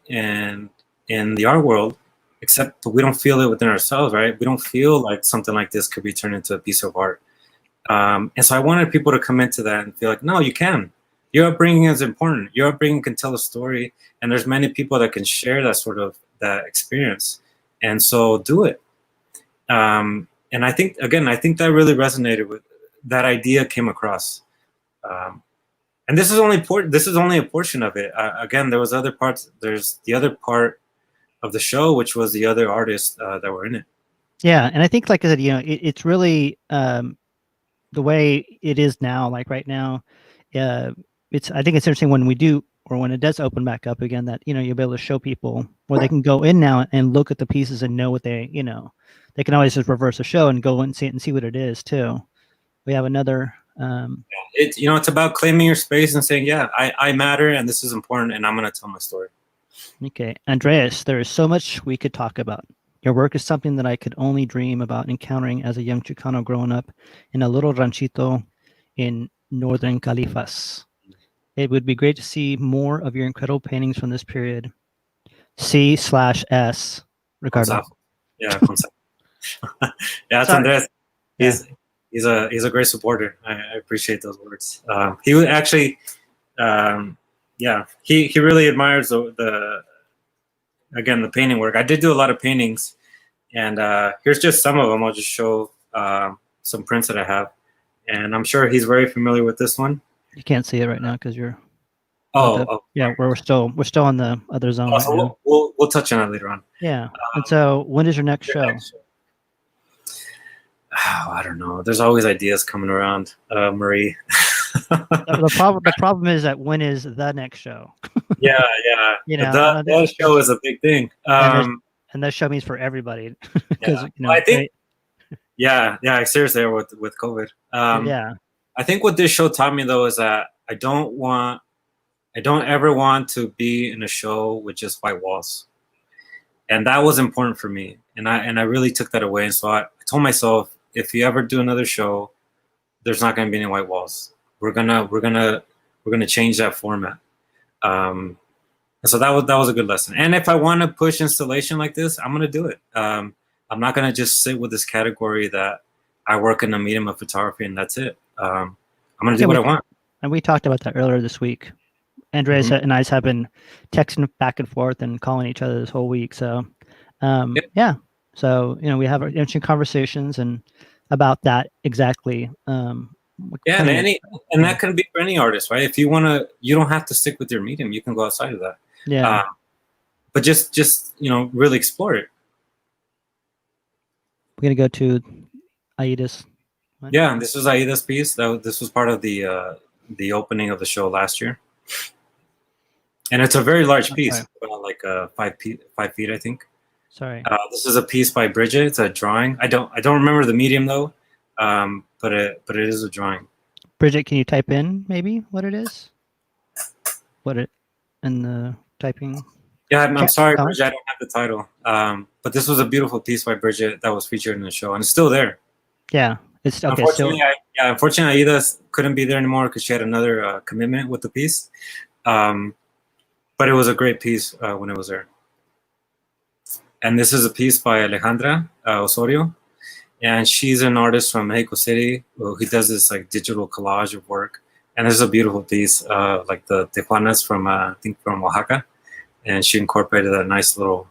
the art world, except we don't feel it within ourselves, right? We don't feel like something like this could be turned into a piece of art. And so I wanted people to come into that and feel like, no, you can. Your upbringing is important. Your upbringing can tell a story, and there's many people that can share that experience. And so do it. And I think that really resonated with that idea came across. And this is only a portion of it. Again, there was other parts. There's the other part of the show, which was the other artists that were in it. Yeah, and I think, like I said, it's really the way it is now. Like right now, I think it's interesting when we do, or when it does open back up again, that you'll be able to show people where they can go in now and look at the pieces and know what they can always just reverse the show and go and see what it is too. We have another. It's about claiming your space and saying, yeah, I matter and this is important and I'm going to tell my story. Okay. Andreas, there is so much we could talk about. Your work is something that I could only dream about encountering as a young Chicano growing up in a little ranchito in northern Califas. It would be great to see more of your incredible paintings from this period. C/S, Ricardo. Yeah. Yeah, that's Sorry. Andres. Yeah. He's a great supporter. I appreciate those words. He would actually, he really admires the again the painting work. I did do a lot of paintings, and here's just some of them. I'll just show some prints that I have, and I'm sure he's very familiar with this one. You can't see it right now because you're. Yeah, we're still on the other zone right so now. we'll touch on that later on. Yeah. And so, when is your next show? Oh, I don't know. There's always ideas coming around, Marie. The problem is that when is the next show? Yeah. You know, that show is a big thing. And that show means for everybody. Because I think. Yeah. Seriously, with COVID. I think what this show taught me though is that I don't ever want to be in a show with just white walls, and that was important for me. And I really took that away. And so I told myself, if you ever do another show, there's not going to be any white walls. We're gonna change that format. And so that was a good lesson. And if I want to push installation like this, I'm gonna do it. I'm not gonna just sit with this category that I work in the medium of photography and that's it. I'm gonna do what I want. And we talked about that earlier this week. Andres and I have been texting back and forth and calling each other this whole week. So, So we have interesting conversations and about that exactly. And that can be for any artist, right? If you wanna, you don't have to stick with your medium. You can go outside of that. Yeah. But just really explore it. We're gonna go to Aida's. Yeah, this was Aida's piece. This was part of the opening of the show last year, and it's a very large piece, about like 5 feet, I think. Sorry. This is a piece by Bridget. It's a drawing. I don't remember the medium though, but it is a drawing. Bridget, can you type in maybe what it is? What it in the typing? Yeah, I'm sorry, Bridget. I don't have the title. But this was a beautiful piece by Bridget that was featured in the show, and it's still there. Yeah, it's okay. Unfortunately, Aida couldn't be there anymore because she had another commitment with the piece. But it was a great piece when it was there. And this is a piece by Alejandra Osorio, and she's an artist from Mexico City who does this like digital collage of work. And this is a beautiful piece, like the Tijuanas from I think from Oaxaca, and she incorporated a nice little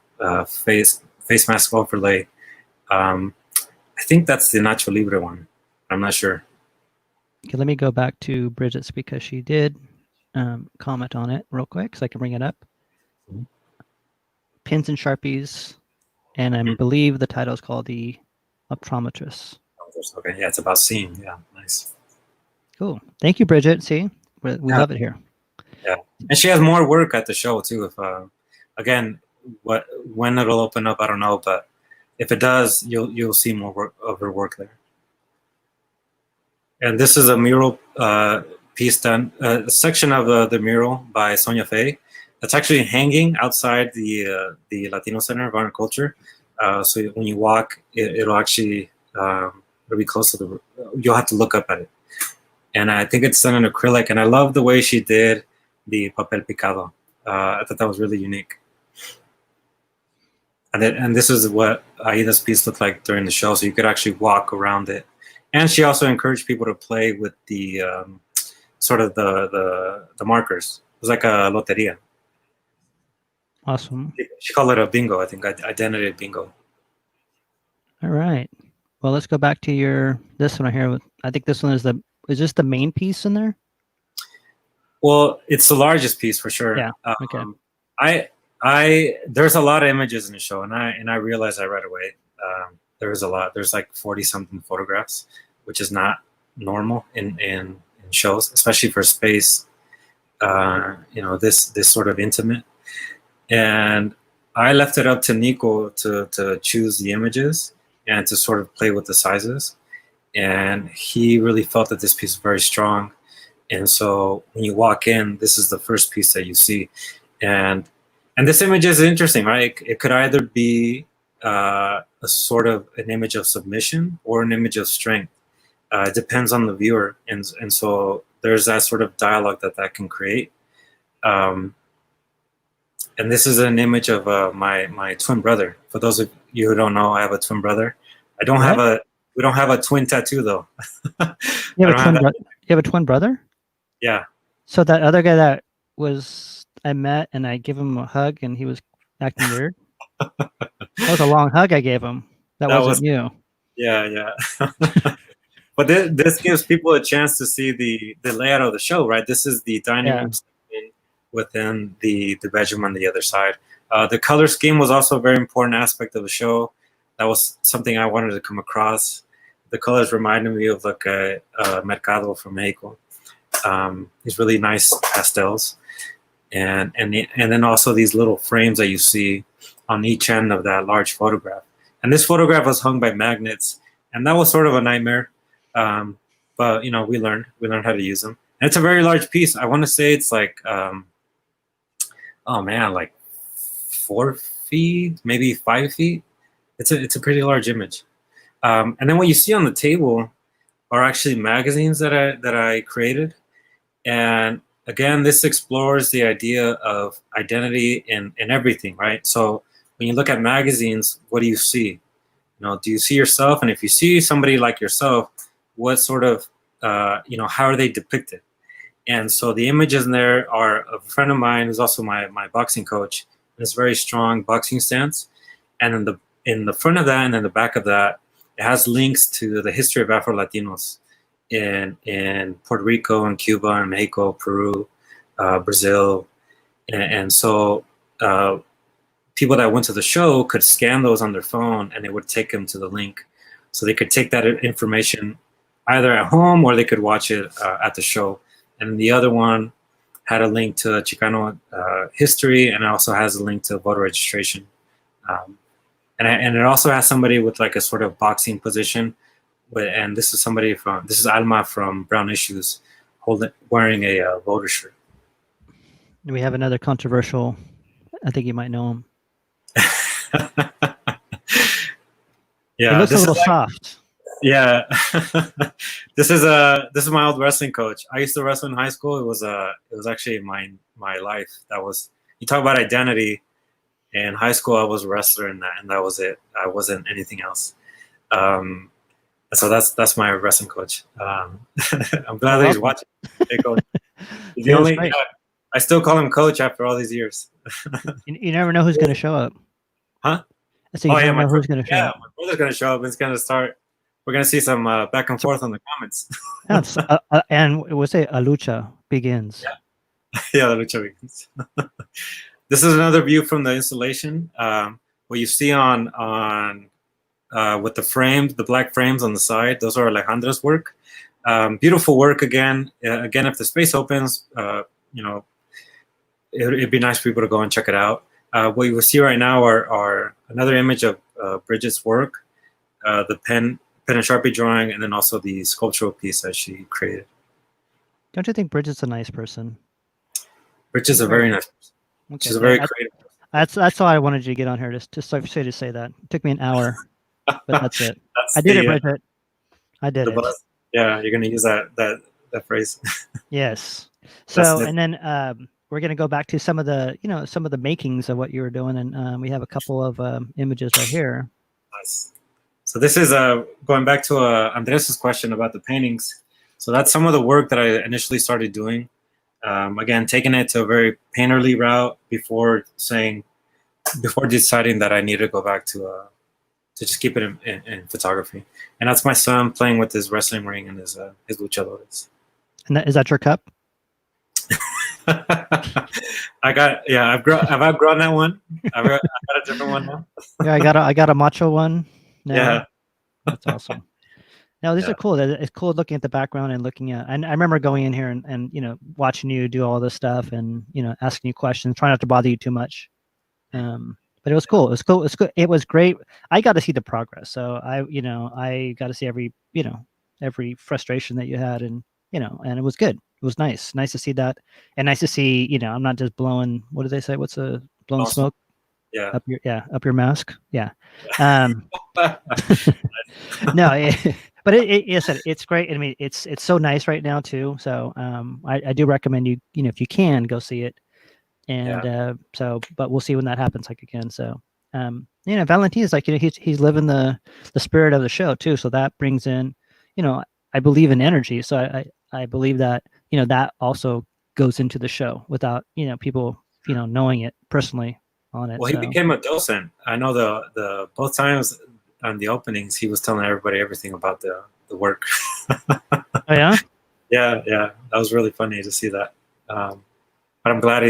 face mask overlay. I think that's the Lucha Libre one. I'm not sure. Okay, let me go back to Bridget's because she did comment on it real quick, so I can bring it up. Pins and Sharpies, and I believe the title is called The Optometrist. Okay, yeah, it's about seeing. Yeah, nice. Cool. Thank you, Bridget. See, we love it here. Yeah, and she has more work at the show too. If again, when it'll open up, I don't know, but if it does, you'll see more work of her work there. And this is a mural piece done, a section of the mural by Sonia Fey. That's actually hanging outside the Latino Center of Art and Culture. So when you walk, it'll actually it'll be close to the. You'll have to look up at it. And I think it's done in acrylic. And I love the way she did the papel picado. I thought that was really unique. And this is what Aida's piece looked like during the show. So you could actually walk around it. And she also encouraged people to play with the sort of the markers. It was like a loteria. Awesome. She called it a bingo, I think, identity bingo. All right. Well, let's go back to this one here. I think this one is this the main piece in there? Well, it's the largest piece for sure. Yeah. Okay. There's a lot of images in the show, and I realized that right away. There's a lot. There's like 40-something photographs, which is not normal in shows, especially for space. This sort of intimate. And I left it up to Nico to choose the images and to sort of play with the sizes. And he really felt that this piece was very strong. And so when you walk in, this is the first piece that you see. And this image is interesting, right? It could either be a sort of an image of submission or an image of strength. It depends on the viewer. And so there's that sort of dialogue that can create. And this is an image of my twin brother. For those of you who don't know, I have a twin brother. I don't have We don't have a twin tattoo though. You have a twin brother? You have a twin brother? Yeah. So that other guy that I met and I give him a hug and he was acting weird. That was a long hug I gave him. That wasn't you. Yeah. But this gives people a chance to see the layout of the show, right? This is the dining room within the bedroom on the other side. The color scheme was also a very important aspect of the show. That was something I wanted to come across. The colors reminded me of like a Mercado from Mexico. These really nice pastels, and then also these little frames that you see on each end of that large photograph. And this photograph was hung by magnets, and that was sort of a nightmare. But we learned how to use them. And it's a very large piece. I want to say it's like, like 4 feet, maybe 5 feet. It's a pretty large image. And then what you see on the table are actually magazines that I created. And again, this explores the idea of identity in everything, right? So when you look at magazines, what do you see? Do you see yourself? And if you see somebody like yourself, what sort of, how are they depicted? And so the images in there are a friend of mine who's also my boxing coach. It's very strong boxing stance. And in the front of that and in the back of that, it has links to the history of Afro-Latinos in Puerto Rico and Cuba and Mexico, Peru, Brazil. And so people that went to the show could scan those on their phone and it would take them to the link. So they could take that information either at home or they could watch it at the show. And the other one had a link to Chicano history, and it also has a link to voter registration. And it also has somebody with like a sort of boxing position. And this is Alma from Brown Issues wearing a voter shirt. We have another controversial, I think you might know him. Yeah, it looks a little soft. Yeah, this is my old wrestling coach. I used to wrestle in high school. It was actually my life. You talk about identity. In high school, I was a wrestler, and that was it. I wasn't anything else. So that's my wrestling coach. I'm glad that he's watching. Hey, coach. He's the only. I still call him coach after all these years. You never know who's going to show up. Huh? So you never know who's going to show up. My brother's going to show up. It's going to start. We're going to see some back and forth on the comments. And we'll say a lucha begins. Yeah, the lucha begins. This is another view from the installation. What you see on with the frames, the black frames on the side, those are Alejandra's work. Beautiful work again. Again, if the space opens, it'd be nice for people to go and check it out. What you will see right now are another image of Bridget's work, the pen and Sharpie drawing, and then also the sculptural piece that she created. Don't you think Bridget's a nice person? Bridget's a very nice person. Okay. She's a very creative person. That's all I wanted you to get on here, just to say that. It took me an hour, but that's it. I did it, Bridget. I did it. Yeah, you're going to use that phrase. Yes. So, and then we're going to go back to some of the makings of what you were doing, and we have a couple of images right here. Nice. So this is going back to Andres' question about the paintings. So that's some of the work that I initially started doing. Again, taking it to a very painterly route before deciding that I needed to go back to just keep it in photography. And that's my son playing with his wrestling ring and his luchadores. And is that your cup? I've outgrown that one. I've got a different one now. Yeah, I got a macho one now. Yeah, that's awesome. No, these are cool. It's cool looking at the background and looking at. And I remember going in here and watching you do all this stuff and asking you questions, trying not to bother you too much. But it was cool. It was cool. It was great. I got to see the progress. So I got to see every frustration that you had, and it was good. It was nice to see that, and nice to see I'm not just blowing. What do they say? What's a blowing smoke? Yeah. Up your mask. Yeah. No. But it's great. I mean, it's so nice right now too. So I do recommend you if you can go see it. And but we'll see when that happens again. So Valentin is like, he's living the spirit of the show too. So that brings in, I believe in energy. So I believe that, that also goes into the show without, people, knowing it personally on it. Well, he became a docent. I know the both times on the openings, he was telling everybody everything about the work. Oh yeah. Yeah, that was really funny to see that. But I'm glad he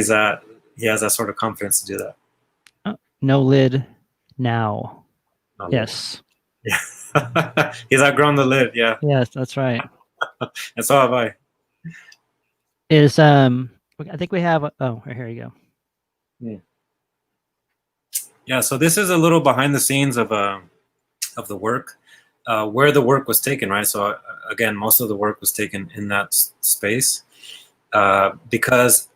has that sort of confidence to do that. No lid now. No yes. Lid. Yeah. He's outgrown the lid. Yeah. Yes, that's right. And so have I. I think we have. Oh, here you go. Yeah. So this is a little behind the scenes of the work, where the work was taken. Right. So again, most of the work was taken in that space, because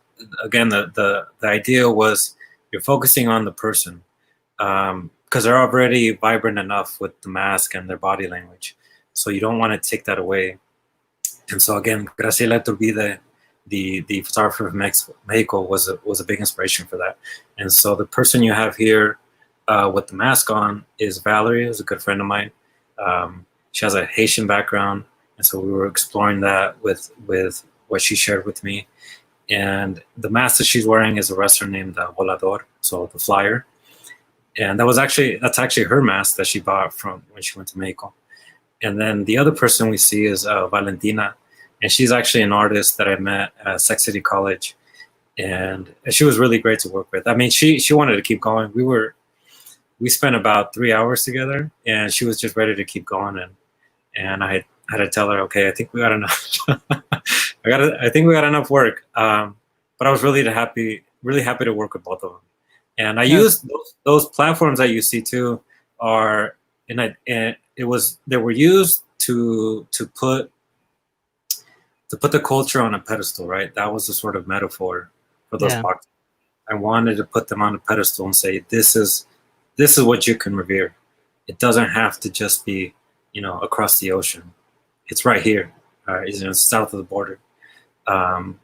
again, the idea was you're focusing on the person, because they're already vibrant enough with the mask and their body language, so you don't want to take that away. And so again, Graciela Turbide, the photographer of Mexico, was a big inspiration for that. And so the person you have here with the mask on is Valerie, who's a good friend of mine. She has a Haitian background, and so we were exploring that with what she shared with me. And the mask that she's wearing is a wrestler named Volador, so the Flyer. And that's actually her mask that she bought from when she went to Mexico. And then the other person we see is Valentina, and she's actually an artist that I met at Sex City College, and she was really great to work with. I mean, she wanted to keep going. We spent about 3 hours together, and she was just ready to keep going. And I had to tell her, okay, I think we got enough. I think we got enough work. But I was really happy to work with both of them. And I used those platforms that you see too they were used to put the culture on a pedestal, right? That was the sort of metaphor for those boxes. I wanted to put them on a pedestal and say, this is what you can revere. It doesn't have to just be, across the ocean. It's right here, south of the border. And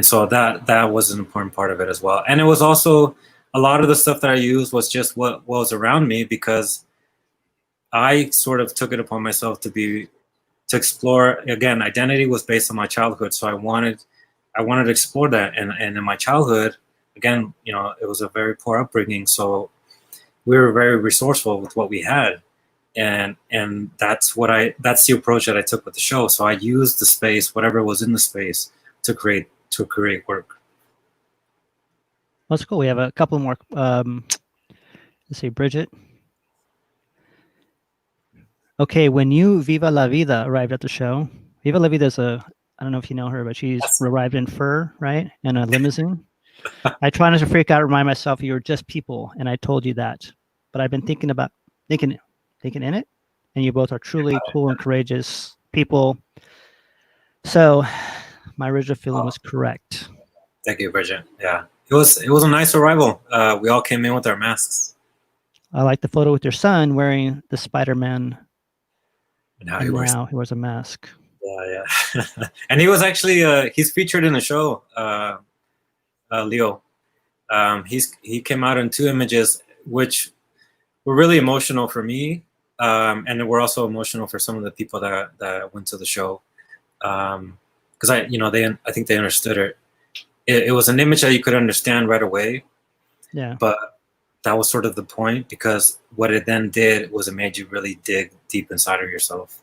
so that was an important part of it as well. And it was also a lot of the stuff that I used was just what was around me, because I sort of took it upon myself to explore. Again, identity was based on my childhood, so I wanted to explore that. And in my childhood, again, it was a very poor upbringing, so we were very resourceful with what we had, and that's the approach that I took with the show. So I used the space, whatever was in the space, to create work. That's cool. We have a couple more. Let's see, Bridget. Okay, when you Viva La Vida arrived at the show, Viva La Vida is I don't know if you know her, but she's arrived in fur, right? And a limousine. I try not to freak out, remind myself you're just people, and I told you that. But I've been thinking in it, and you both are truly cool and courageous people. So my original feeling was correct. Thank you, Bridget. Yeah, it was a nice arrival. We all came in with our masks. I like the photo with your son wearing the Spider-Man. And now he wears a mask. Yeah. And he was actually he's featured in the show, Leo. He came out in 2 images, which were really emotional for me, and were also emotional for some of the people that went to the show, because I think they understood it. It was an image that you could understand right away. Yeah. But that was sort of the point, because what it then did was it made you really dig deep inside of yourself.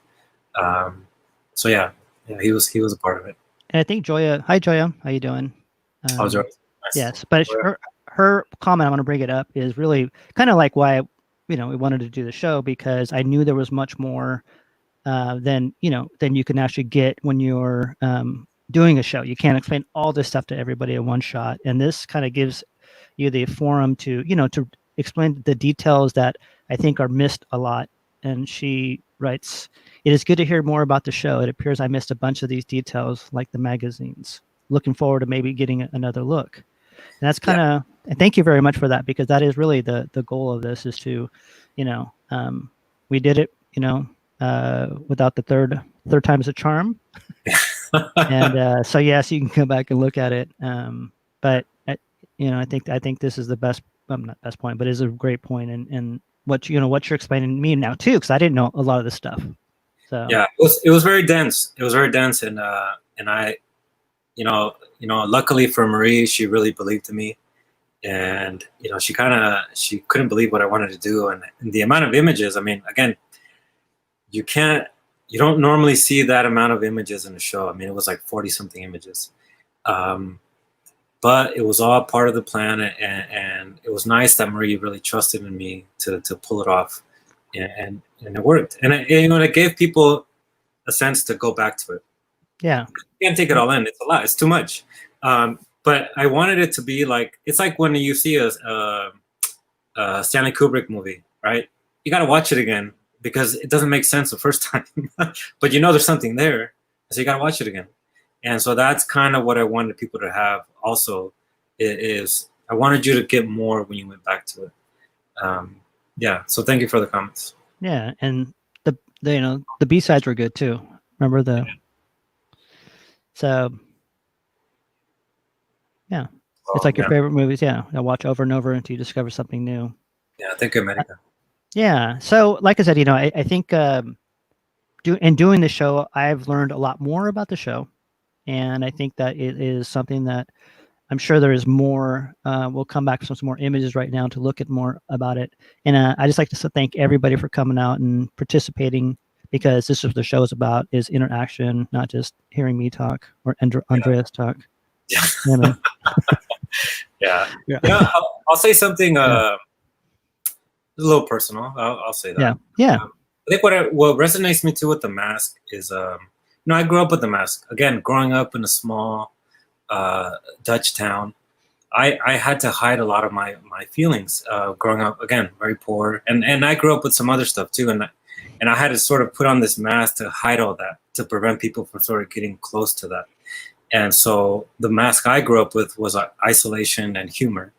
So yeah, he was a part of it. And I think Joya. Hi, Joya. How you doing? Joya. Nice. Yes, but her comment, I want to bring it up, is really kind of like why we wanted to do the show, because I knew there was much more than you can actually get when you're doing a show. You can't explain all this stuff to everybody in one shot, and this kind of gives you the forum to to explain the details that I think are missed a lot. And she writes, "It is good to hear more about the show. It appears I missed a bunch of these details, like the magazines. Looking forward to maybe getting another look." And that's kind of, and thank you very much for that, because that is really the goal of this, is to, we did it, without the third time's a charm. And so yes, you can come back and look at it. But I think this is the best not best point, but is a great point, and what what you're explaining to me now too, because I didn't know a lot of this stuff. So yeah, it was very dense. It was very dense, and I, luckily for Marie, she really believed in me, and she couldn't believe what I wanted to do, and the amount of images. I mean, again, you don't normally see that amount of images in a show. I mean, it was like 40 something images. But it was all part of the plan, and it was nice that Marie really trusted in me to pull it off, and it worked. And it gave people a sense to go back to it. Yeah, You can't take it all in; it's a lot. It's too much. But I wanted it to be like, it's like when you see a Stanley Kubrick movie, right? You got to watch it again because it doesn't make sense the first time, but there's something there, so you got to watch it again. And so that's kind of what I wanted people to have also, is I wanted you to get more when you went back to it. Yeah, so thank you for the comments. Yeah, and the B-sides were good too. Remember the so yeah. It's like your favorite movies, yeah. I watch over and over until you discover something new. Yeah, thank you, America. Yeah. So like I said, I think doing the show, I've learned a lot more about the show. And I think that it is something that I'm sure there is more. We'll come back with some more images right now to look at more about it. And I just like to thank everybody for coming out and participating, because this is what the show is about, is interaction, not just hearing me talk or Andreas talk. Yeah. Yeah. I'll say something a little personal. I'll say that. Yeah. I think what resonates me too with the mask is, I grew up with the mask. Again, growing up in a small Dutch town, I had to hide a lot of my feelings. Growing up, again, very poor, and I grew up with some other stuff too, and I had to sort of put on this mask to hide all that, to prevent people from sort of getting close to that. And so the mask I grew up with was isolation and humor,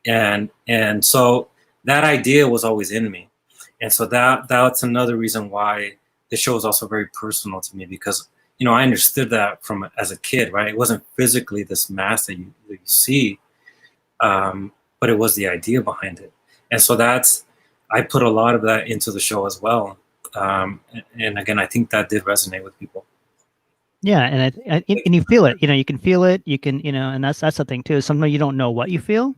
and so that idea was always in me, and so that's another reason why the show is also very personal to me, because I understood that from as a kid, right? It wasn't physically this mask that you see, but it was the idea behind it, and so I put a lot of that into the show as well, and again, I think that did resonate with people. Yeah, and you feel it. You can feel it. You can, and that's the thing too. Sometimes you don't know what you feel,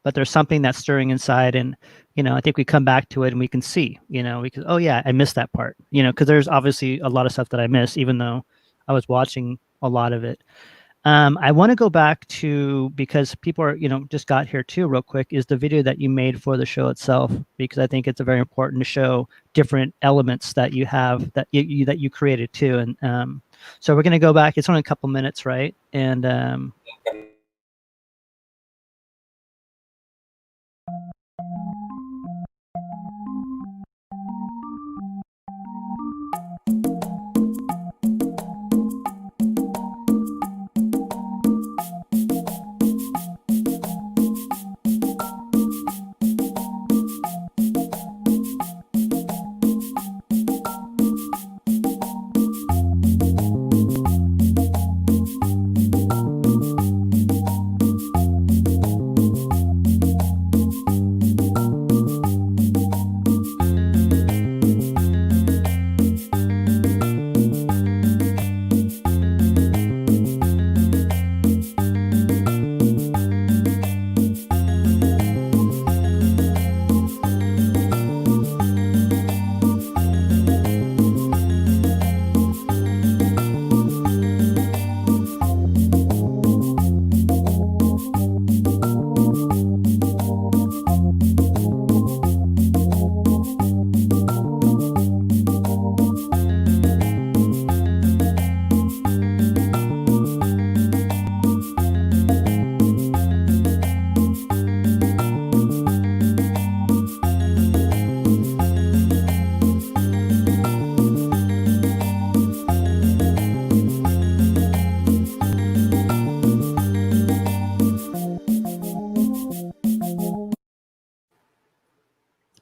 but there's something that's stirring inside, and I think we come back to it and we can see. We can, oh yeah, I missed that part. Because there's obviously a lot of stuff that I missed, even though I was watching a lot of it. I want to go back to, because people are, just got here too, real quick, is the video that you made for the show itself, because I think it's very important to show different elements that you have, that you created too. And so we're going to go back. It's only a couple minutes, right? And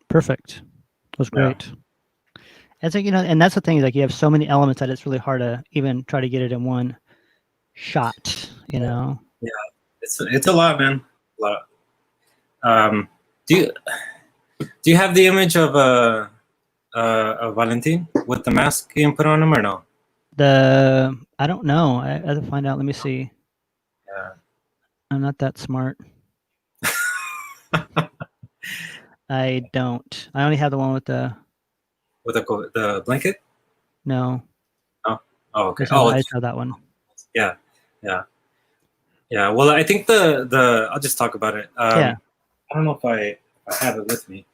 perfect. It was great. And so, and that's the thing, like you have so many elements that it's really hard to even try to get it in one shot, Yeah, it's a lot, man. A lot. Do you have the image of Valentin with the mask being put on him or no? I don't know. I have to find out. Let me see. Yeah. I'm not that smart. I don't. I only have the one with the. With the blanket? No. Oh, okay. I just have that one. Yeah. Well, I think the I'll just talk about it. Yeah. I don't know if I have it with me.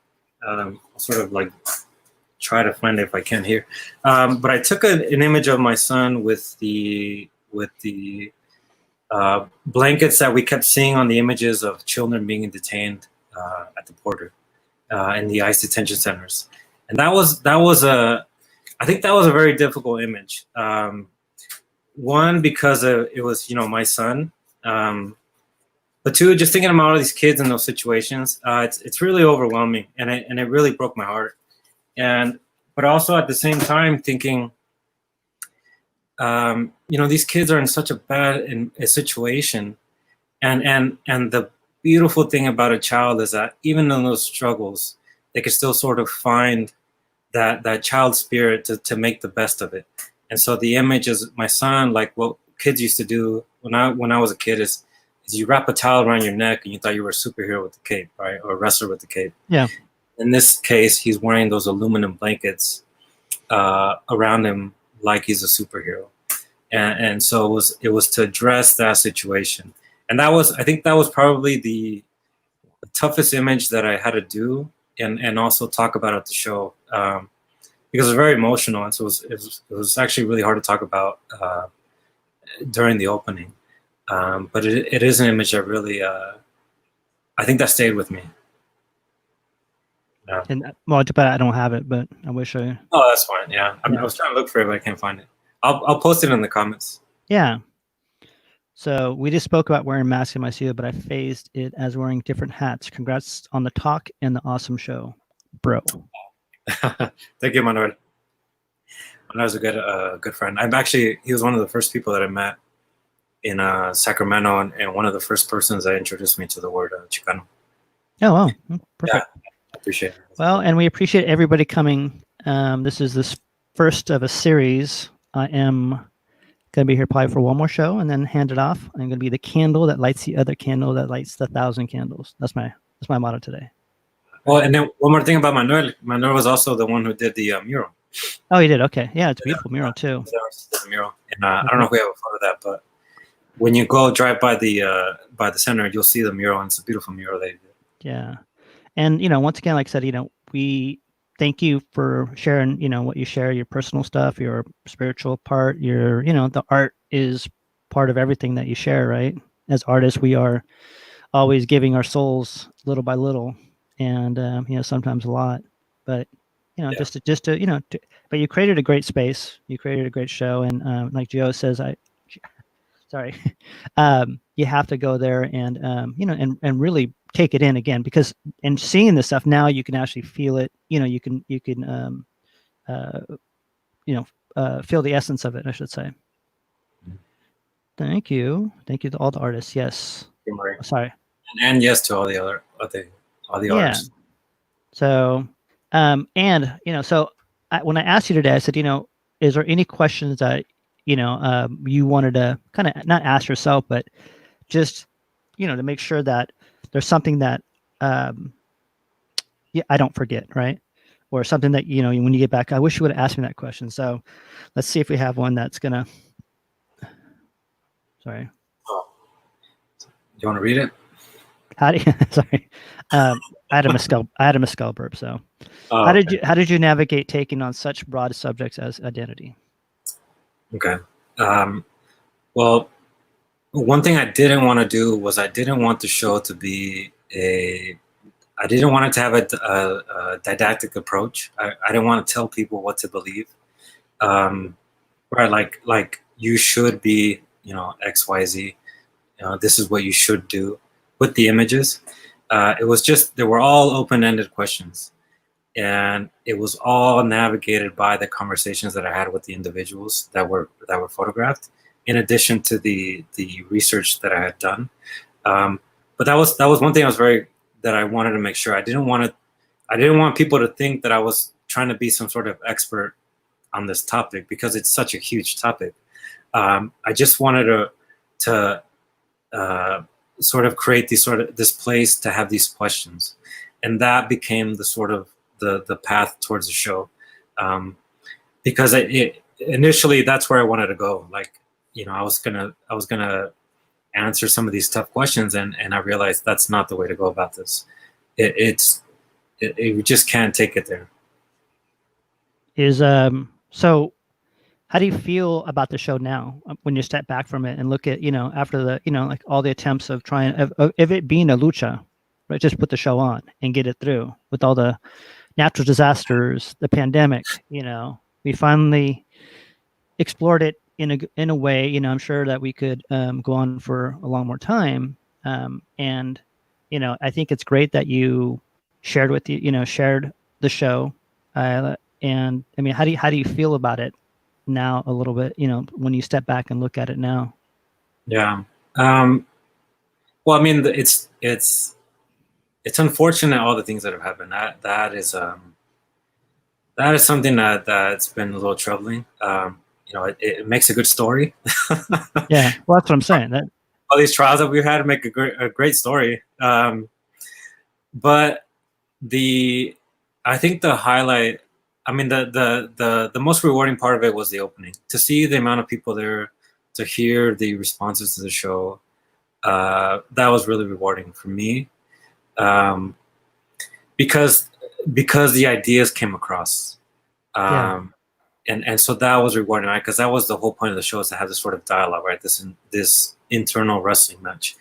I'll sort of like try to find it if I can here. But I took an image of my son with the blankets that we kept seeing on the images of children being detained at the border in the ICE detention centers, and that was I think that was a very difficult image. One, because it was my son, but two, just thinking about all these kids in those situations, it's really overwhelming, and it really broke my heart. But also at the same time thinking, these kids are in such a bad situation, and the beautiful thing about a child is that even in those struggles, they can still sort of find that child spirit to make the best of it. And so the image is my son, like what kids used to do when I was a kid is you wrap a towel around your neck and you thought you were a superhero with the cape, right? Or a wrestler with the cape. Yeah. In this case, he's wearing those aluminum blankets around him like he's a superhero. And so it was to address that situation. And I think that was probably the toughest image that I had to do and also talk about at the show. Because it was very emotional, and so it was actually really hard to talk about during the opening. But it is an image that really, I think that stayed with me. Yeah. And well, but I don't have it, but I wish I. Oh, that's fine. Yeah, I was trying to look for it, but I can't find it. I'll post it in the comments. Yeah. So we just spoke about wearing masks in my studio, but I phased it as wearing different hats. Congrats on the talk and the awesome show, bro. Thank you, Manuel. Manuel's a good friend. He was one of the first people that I met in Sacramento, and one of the first persons that introduced me to the word Chicano. Oh, wow. Perfect. Yeah, I appreciate it. Well, and we appreciate everybody coming. This is this first of a series. I am going to be here probably for one more show and then hand it off. I'm going to be the candle that lights the other candle that lights the 1,000 candles. That's my motto today. Well, and then one more thing about Manuel. Manuel was also the one who did the mural. Oh, he did? Okay. Yeah, it's a beautiful mural, too. The mural. And I don't know if we have a photo of that, but when you go drive by the center, you'll see the mural, and it's a beautiful mural they did. Yeah. And, once again, like I said, we thank you for sharing, what you share, your personal stuff, your spiritual part, your, the art is part of everything that you share, right? As artists, we are always giving our souls little by little. And sometimes a lot, but just to but you created a great space, you created a great show, and like Gio says, you have to go there and and really take it in again, because in seeing this stuff now you can actually feel it. You can feel the essence of it, I should say. Thank you to all the artists. Yes. Sorry. And yes to all the artists. So, so when I asked you today, I said, is there any questions that, you wanted to kind of not ask yourself, but just, to make sure that there's something that, I don't forget, right? Or something that, when you get back, I wish you would have asked me that question. So let's see if we have one that's going to, sorry. Oh. Do you want to read it? How do you, sorry. I had a misspell burp. So how did you navigate taking on such broad subjects as identity? Okay. Well, one thing I didn't want to do was I didn't want the show to be I didn't want it to have a didactic approach. I didn't want to tell people what to believe. Right. Like you should be, X, Y, Z, this is what you should do with the images. It was just, they were all open-ended questions, and it was all navigated by the conversations that I had with the individuals that were photographed, in addition to the research that I had done. But that was one thing that I wanted to make sure. I didn't want people to think that I was trying to be some sort of expert on this topic, because it's such a huge topic. I just wanted to sort of create this place to have these questions, and that became the sort of the path towards the show, because initially that's where I wanted to go. Like, I was gonna answer some of these tough questions, and I realized that's not the way to go about this. You just can't take it there. So how do you feel about the show now when you step back from it and look at, after the, like all the attempts of trying of it being a lucha, right? Just put the show on and get it through with all the natural disasters, the pandemic, we finally explored it in a way, I'm sure that we could go on for a long more time. And, I think it's great that you shared shared the show. And I mean, how do you feel about it now a little bit, when you step back and look at it now? Yeah. Well, I mean, it's unfortunate, all the things that have happened. That is something that's been a little troubling. It makes a good story. Yeah, well, that's what I'm saying. That all these trials that we've had make a great story. But I think the highlight, I mean, the most rewarding part of it was the opening. To see the amount of people there, to hear the responses to the show, that was really rewarding for me, because the ideas came across, and so that was rewarding, right? Because that was the whole point of the show, is to have this sort of dialogue, right? This internal wrestling match.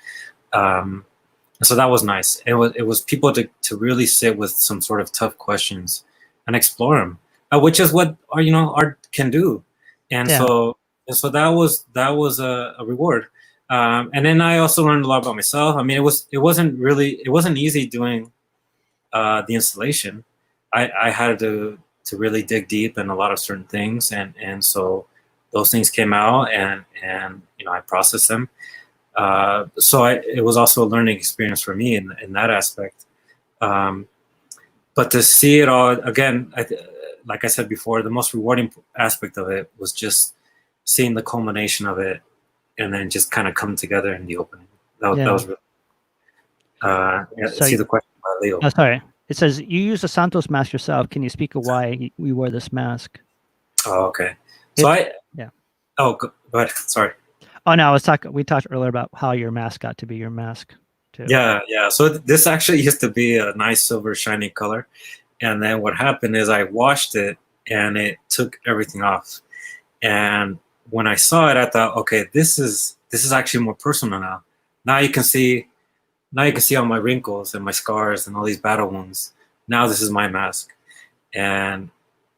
So that was nice. It was people to really sit with some sort of tough questions and explore them, which is what art can do. And so that was a reward. And then I also learned a lot about myself. I mean, it wasn't easy doing the installation. I had to really dig deep in a lot of certain things, and so those things came out, and I processed them. So it was also a learning experience for me in that aspect. But to see it all again, like I said before, the most rewarding aspect of it was just seeing the culmination of it, and then just kind of come together in the opening. That was really. See the question by Leo. Oh, sorry. It says you use the Santos mask yourself. Can you speak of why we wear this mask? Oh, okay. So Oh, go ahead. Sorry. Oh no, we talked earlier about how your mask got to be your mask too. Yeah. So this actually used to be a nice silver shiny color, and then what happened is I washed it and it took everything off. And when I saw it, I thought, okay, this is actually more personal now. Now you can see all my wrinkles and my scars and all these battle wounds. Now this is my mask, and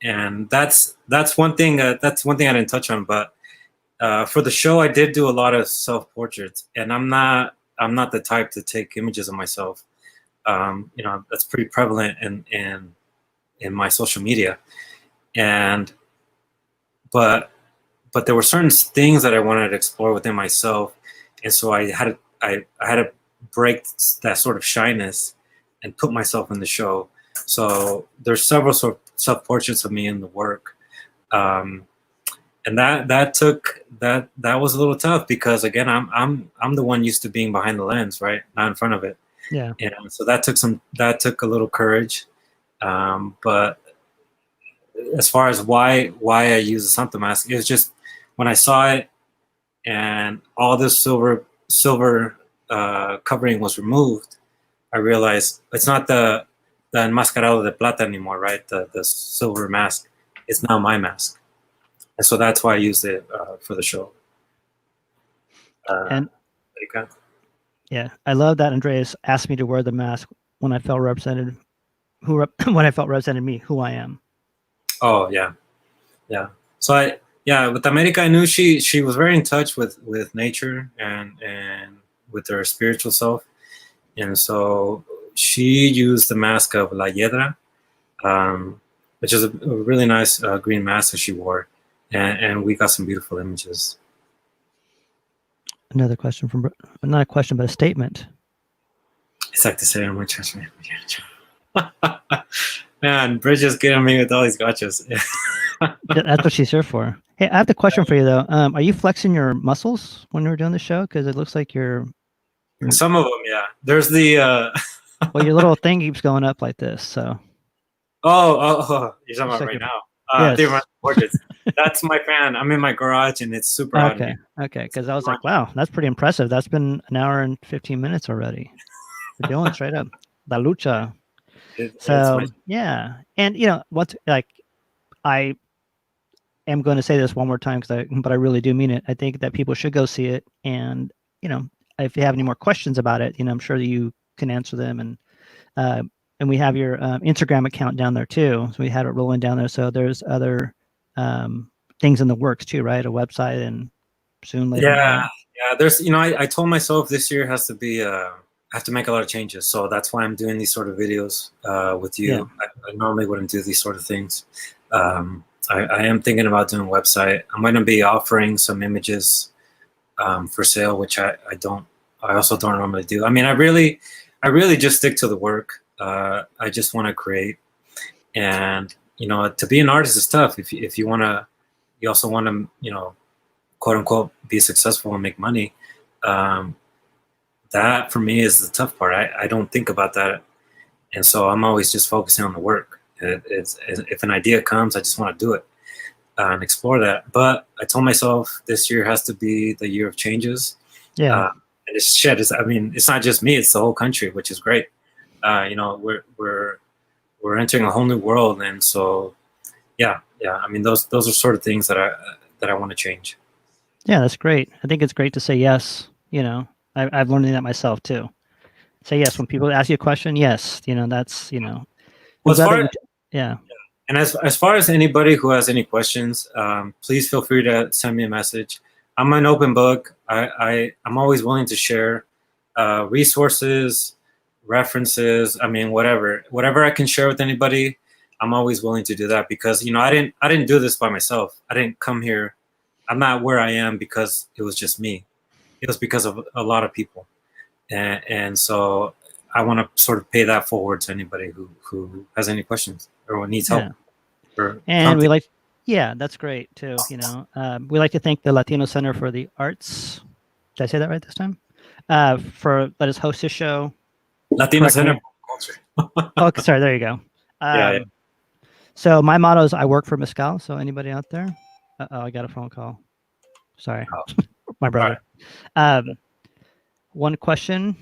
that's one thing. That's one thing I didn't touch on, but. For the show, I did do a lot of self-portraits, and I'm not the type to take images of myself. That's pretty prevalent in my social media, but there were certain things that I wanted to explore within myself, and so I had to break that sort of shyness and put myself in the show. So there's several sort of self-portraits of me in the work. And that was a little tough, because again, I'm the one used to being behind the lens, right, not in front of it. Yeah. And so that took a little courage. But as far as why I use the Santa mask, it was just when I saw it and all this silver covering was removed, I realized it's not the enmascarado de plata anymore, right? The silver mask. It's now my mask. And so that's why I used it for the show. And yeah, I love that Andreas asked me to wear the mask when I felt represented. When I felt represented me, who I am. Oh yeah. So with America, I knew she was very in touch with nature and with her spiritual self, and so she used the mask of La Hiedra, which is a really nice green mask that she wore. And we got some beautiful images. Another question not a question, but a statement. It's like the same muchachos. Man, Bridget's getting me with all these gotchas. That's what she's here for. Hey, I have the question for you though. Are you flexing your muscles when we're doing the show? Because it looks like you're Some of them, yeah. There's the well, your little thing keeps going up like this. So you're talking about like right a, now. yes. They're gorgeous. That's my fan. I'm in my garage and it's super hot. Okay. Okay. Because I was like, wow, that's pretty impressive. That's been an hour and 15 minutes already. We're doing straight up La Lucha. So yeah, and what's like, I am going to say this one more time but I really do mean it. I think that people should go see it, and if you have any more questions about it, I'm sure that you can answer them, and we have your Instagram account down there too. So we had it rolling down there. So there's other things in the works too, right? A website and soon later. Yeah. There's I told myself this year has to be I have to make a lot of changes, so that's why I'm doing these sort of videos with you. Yeah. I normally wouldn't do these sort of things. I am thinking about doing a website. I'm going to be offering some images for sale, which I also don't normally do. I mean, I really just stick to the work. I just want to create, and to be an artist is tough. If you want to, you also want to, quote unquote, be successful and make money. That for me is the tough part. I don't think about that, and so I'm always just focusing on the work. If an idea comes, I just want to do it and explore that. But I told myself this year has to be the year of changes. Yeah. And it's shit. I mean, it's not just me; it's the whole country, which is great. We're entering a whole new world, and so yeah. I mean, those are sort of things that I want to change. Yeah, that's great. I think it's great to say yes. I've learned that myself too. Say yes when people ask you a question. Yes, that's Well, yeah. And as far as anybody who has any questions, please feel free to send me a message. I'm an open book. I'm always willing to share resources, references. I mean, whatever I can share with anybody, I'm always willing to do that because I didn't do this by myself. I didn't come here. I'm not where I am because it was just me. It was because of a lot of people, and so I want to sort of pay that forward to anybody who has any questions or needs help. And that's great too. We like to thank the Latino Center for the Arts. Did I say that right this time? For let us host this show. Latino Center for Culture. Oh, sorry. There you go. Yeah. So my motto is I work for Mezcal. So anybody out there? I got a phone call. Sorry, my brother. Right. One question.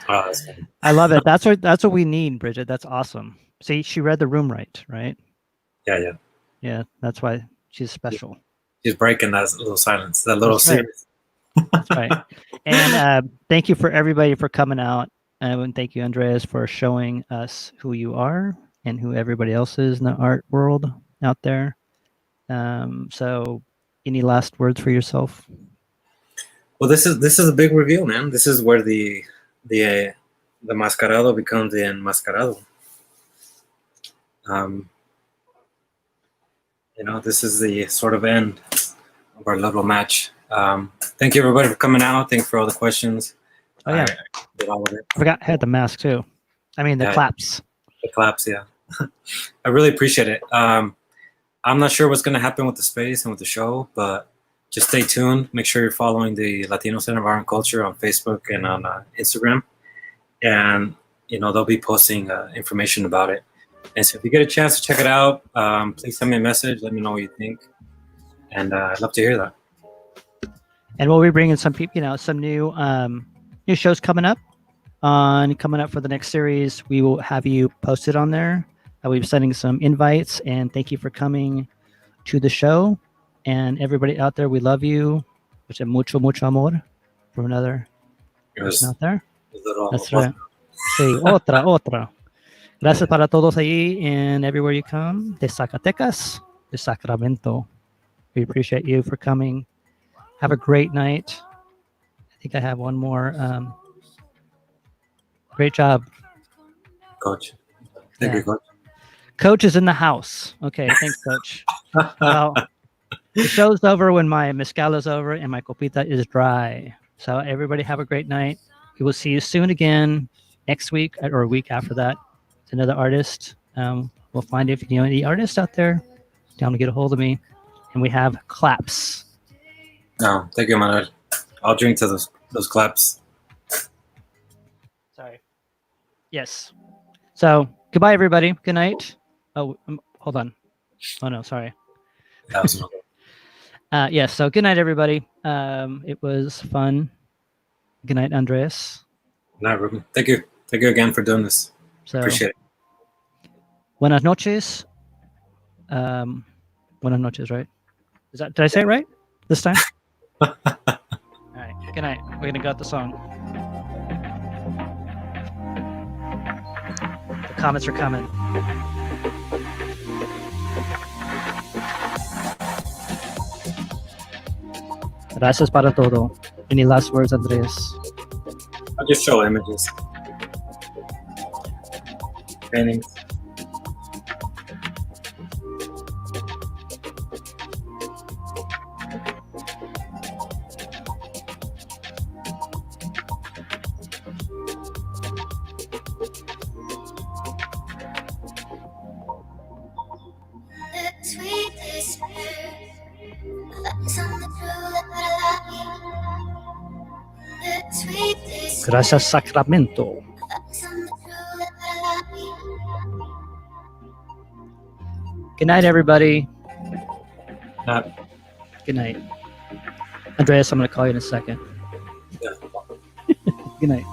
I love it. That's what we need, Bridget. That's awesome. See, she read the room right? Yeah. That's why she's special. She's breaking that little silence, that little series. That's right. And thank you for everybody for coming out, and thank you, Andreas, for showing us who you are and who everybody else is in the art world out there. So, any last words for yourself? Well, this is a big reveal, man. This is where the mascarado becomes the enmascarado. This is the sort of end of our little match. Thank you, everybody, for coming out. Thank you for all the questions. Oh, yeah. I did all of it. I forgot I had the mask, too. I mean, the claps. The claps, yeah. I really appreciate it. I'm not sure what's going to happen with the space and with the show, but just stay tuned. Make sure you're following the Latino Center of Art and Culture on Facebook and on Instagram. And, they'll be posting information about it. And so if you get a chance to check it out, please send me a message. Let me know what you think. And I'd love to hear that. And we'll be bringing some people, some new shows coming up for the next series. We will have you posted on there. We'll be sending some invites, and thank you for coming to the show. And everybody out there, we love you. Mucho amor from another person out there. That's right. Sí, otra. Gracias para todos allí and everywhere you come. De Zacatecas, de Sacramento. We appreciate you for coming. Have a great night. I think I have one more. Great job, Coach. Thank you, Coach. Coach is in the house. Okay, thanks, Coach. Well, The show's over when my mezcal is over and my copita is dry. So everybody have a great night. We will see you soon again next week or a week after that. It's another artist. We'll find if you know any artists out there. Down to get a hold of me. And we have claps. No, thank you, Manuel. I'll drink to those claps. Sorry. Yes. So goodbye, everybody. Good night. Oh, hold on. Oh no, sorry. That was Yes. So good night, everybody. It was fun. Good night, Andres. Good night, Ruben. Thank you. Thank you again for doing this. So Appreciate it. buenas noches. Buenas noches, right? Did I say it right this time? All right. Good night. We're gonna go with the song. The comments are coming. Gracias para todo. Any last words, Andres? I'll just show images. Paintings. Gracias, Sacramento. Good night, everybody. Good night. Andreas, I'm going to call you in a second. Yeah. Good night.